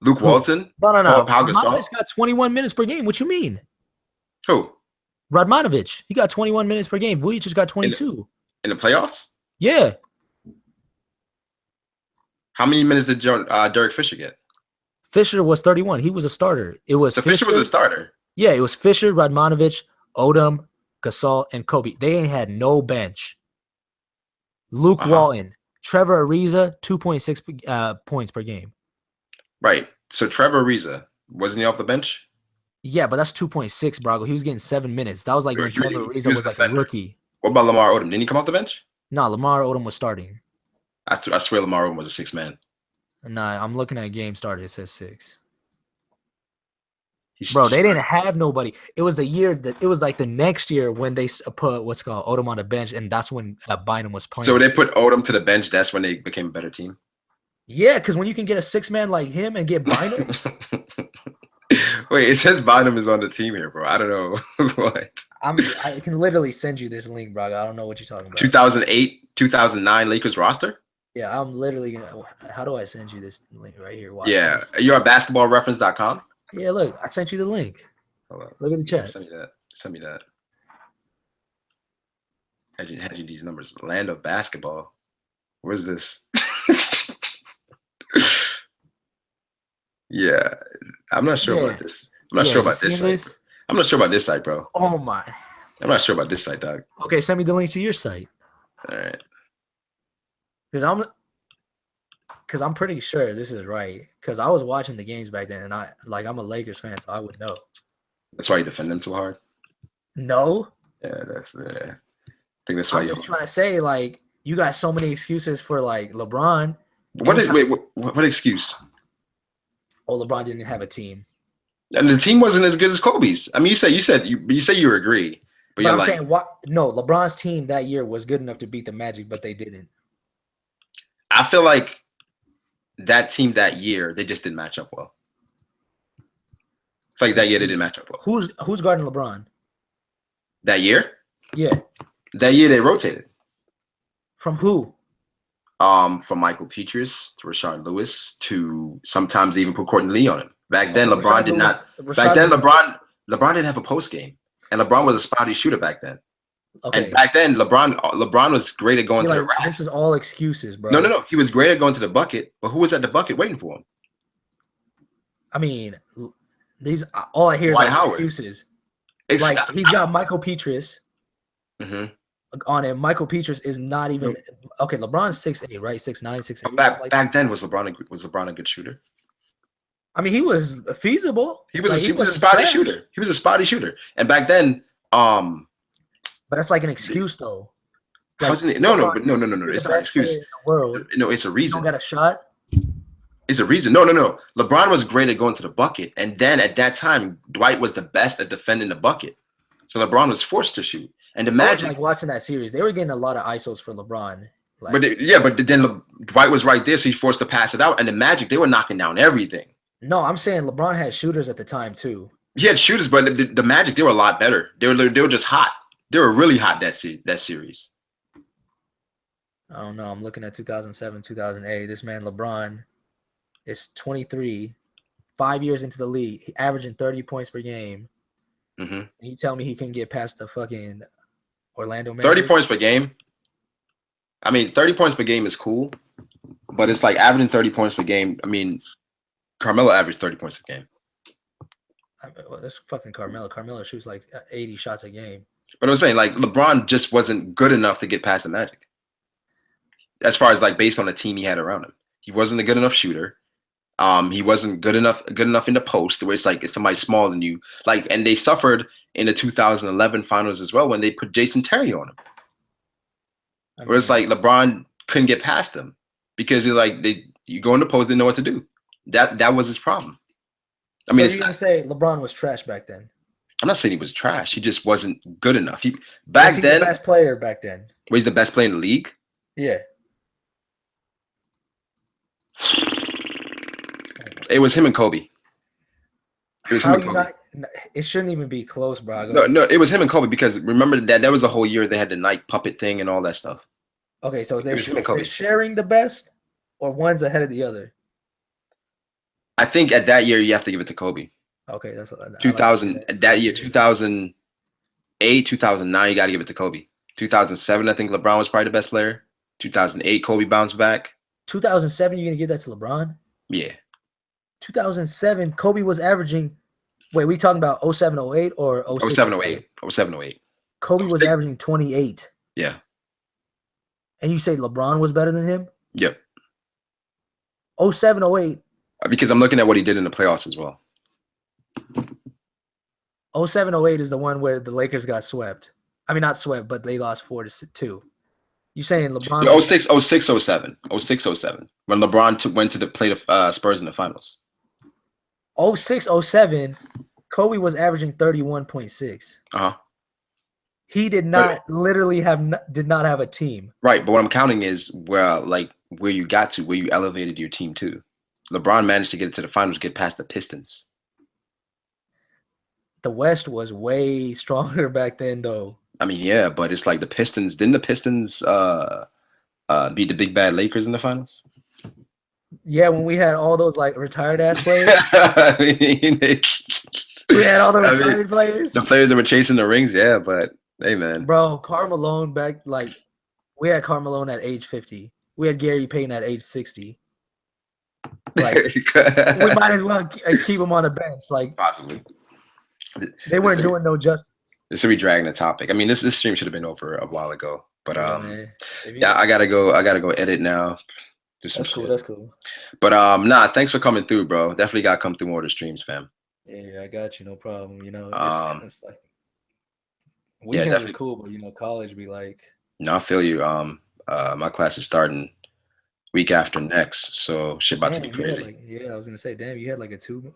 Luke Walton. No. Radmanovic got 21 minutes per game. What you mean? Who? Radmanovic. He got 21 minutes per game. Vujacic got 22. In the playoffs? Yeah. How many minutes did Derek Fisher get? Fisher was 31. He was a starter. It was Fisher was a starter. Yeah, it was Fisher, Radmanovic, Odom, Gasol, and Kobe. They ain't had no bench. Luke Walton, Trevor Ariza, 2.6 points per game. Right. So Trevor Ariza, wasn't he off the bench? Yeah, but that's 2.6, Brago. He was getting 7 minutes. That was like when Trevor Ariza was like a rookie. What about Lamar Odom? Didn't he come off the bench? No, Lamar Odom was starting. I swear Lamar Odom was a 6th man. Nah, I'm looking at game started. It says 6. Bro, they didn't have nobody. It was the year that it was like the next year when they put what's called Odom on the bench, and that's when Bynum was playing. So they put Odom to the bench. That's when they became a better team. Yeah, because when you can get a 6-man like him and get Bynum. Wait, it says Bynum is on the team here, bro. I don't know what. I can literally send you this link, bro. I don't know what you're talking about. 2008, 2009 Lakers roster. Yeah, I'm literally gonna. How do I send you this link right here? Watch this. You're at basketballreference.com. Yeah, look, I sent you the link. Look at the chat. Send me that. Had you these numbers? Land of basketball. Where's this? Yeah, I'm not sure about this. I'm not sure about this site. I'm not sure about this site, bro. Oh my. I'm not sure about this site, dog. Okay, send me the link to your site. All right. Because I'm pretty sure this is right. Because I was watching the games back then, and I'm a Lakers fan, so I would know. That's why you defend them so hard. No. Yeah, I think that's why. I'm just trying to say, like, you got so many excuses for like LeBron. What excuse? Oh, LeBron didn't have a team. And the team wasn't as good as Kobe's. I mean, you say you agree, but I'm saying what? No, LeBron's team that year was good enough to beat the Magic, but they didn't. I feel like that team that year they just didn't match up well. It's like that year they didn't match up well. Who's guarding LeBron? That year? Yeah. That year they rotated. From who? From Michael Petrus to Rashard Lewis to sometimes even put Courtney Lee on him. Back then, LeBron did not. Back then, LeBron didn't have a post game, and LeBron was a spotty shooter back then. Okay. And back then, LeBron was great at going to the rack. This is all excuses, bro. No. He was great at going to the bucket, but who was at the bucket waiting for him? I mean, these all I hear is like excuses. Like he's got Michael Petrus on him. Michael Petrus is not even okay. LeBron's 6'8", right? 6'9", 6'8". Back then, was LeBron a good shooter? I mean, he was feasible. He was a spotty shooter. He was a spotty shooter, and back then, but that's like an excuse, though. Like, no. It's not an excuse. No, it's a reason. You don't got a shot. It's a reason. No. LeBron was great at going to the bucket, and then at that time, Dwight was the best at defending the bucket. So LeBron was forced to shoot. And imagine like watching that series, they were getting a lot of ISOs for LeBron. Like, but then Dwight was right there, so he's forced to pass it out. And the Magic, they were knocking down everything. No, I'm saying LeBron had shooters at the time too. He had shooters, but the Magic, they were a lot better. They were just hot. They were really hot that series. I don't know. I'm looking at 2007, 2008. This man LeBron is 23, 5 years into the league, averaging 30 points per game. And you tell me he can get past the fucking Orlando Magic? 30 points per game. I mean, 30 points per game is cool, but it's like averaging 30 points per game. I mean, Carmelo averaged 30 points a game. Well, that's fucking Carmelo. Carmelo shoots like 80 shots a game. But I'm saying, like, LeBron just wasn't good enough to get past the Magic. As far as like based on the team he had around him, he wasn't a good enough shooter. He wasn't good enough in the post where it's like it's somebody smaller than you. Like, and they suffered in the 2011 finals as well when they put Jason Terry on him. Where it's like LeBron couldn't get past them because you're like you go in the post, didn't know what to do. That was his problem. I mean, you're gonna say LeBron was trash back then? I'm not saying he was trash. He just wasn't good enough. Was he the best player back then? Was he the best player in the league? Yeah. It was him and Kobe. It was him and Kobe. It shouldn't even be close, Brago. No, it was him and Kobe because remember that was a whole year they had the Nike puppet thing and all that stuff. Okay, so they're sharing the best, or one's ahead of the other. I think at that year you have to give it to Kobe. Okay, that's 2000. That year, 2008, 2009, you got to give it to Kobe. 2007, I think LeBron was probably the best player. 2008, Kobe bounced back. 2007, you're gonna give that to LeBron? Yeah. 2007, Kobe was averaging. Wait, we talking about 07, 08 or 06? 07, 08. 07, 08. Kobe was averaging 28. Yeah. And you say LeBron was better than him? Yep. 07, 08. Because I'm looking at what he did in the playoffs as well. 07, 08 is the one where the Lakers got swept. I mean, not swept, but they lost 4-2. You saying LeBron? 06, 07. 06, 07. When LeBron went to play the Spurs in the finals. 06, 07, Kobe was averaging 31.6. He did not did not have a team. Right, but what I'm counting is where you got to, where you elevated your team to. LeBron managed to get it to the finals, get past the Pistons. The West was way stronger back then, though. I mean, yeah, but it's like the Pistons. Didn't the Pistons beat the big bad Lakers in the finals? Yeah, when we had all those like retired ass players. I mean, we had all the retired players. The players that were chasing the rings, yeah, but hey, man. Bro, Karl Malone we had Karl Malone at age 50. We had Gary Payton at age 60. Like, we might as well keep him on the bench. Like, possibly. They weren't doing no justice. This will be dragging the topic. I mean, this stream should have been over a while ago. But yeah, I gotta go edit now. That's cool. That's cool. But thanks for coming through, bro. Definitely gotta come through more of the streams, fam. Yeah, I got you. No problem. You know, it's like weekends are cool, but you know, college be like. No, I feel you. My class is starting week after next, so shit about to be crazy. I was gonna say, damn, you had like a 2 week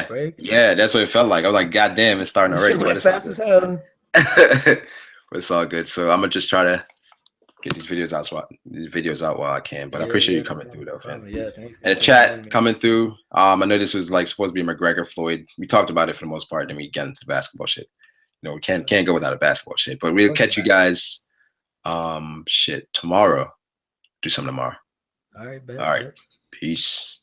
break. Yeah, that's what it felt like. I was like, God damn, it's starting already. But fast as hell. But it's all good. So I'm gonna just try to get these videos out while I can. But I appreciate you coming through though, fam. Yeah, thanks. And the chat coming through. I know this was like supposed to be Mcgregor Floyd. We talked about it for the most part, then we get into the basketball shit. You know, we can't go without a basketball shit. But we'll catch you guys tomorrow. Do something tomorrow. All right, All right. Peace.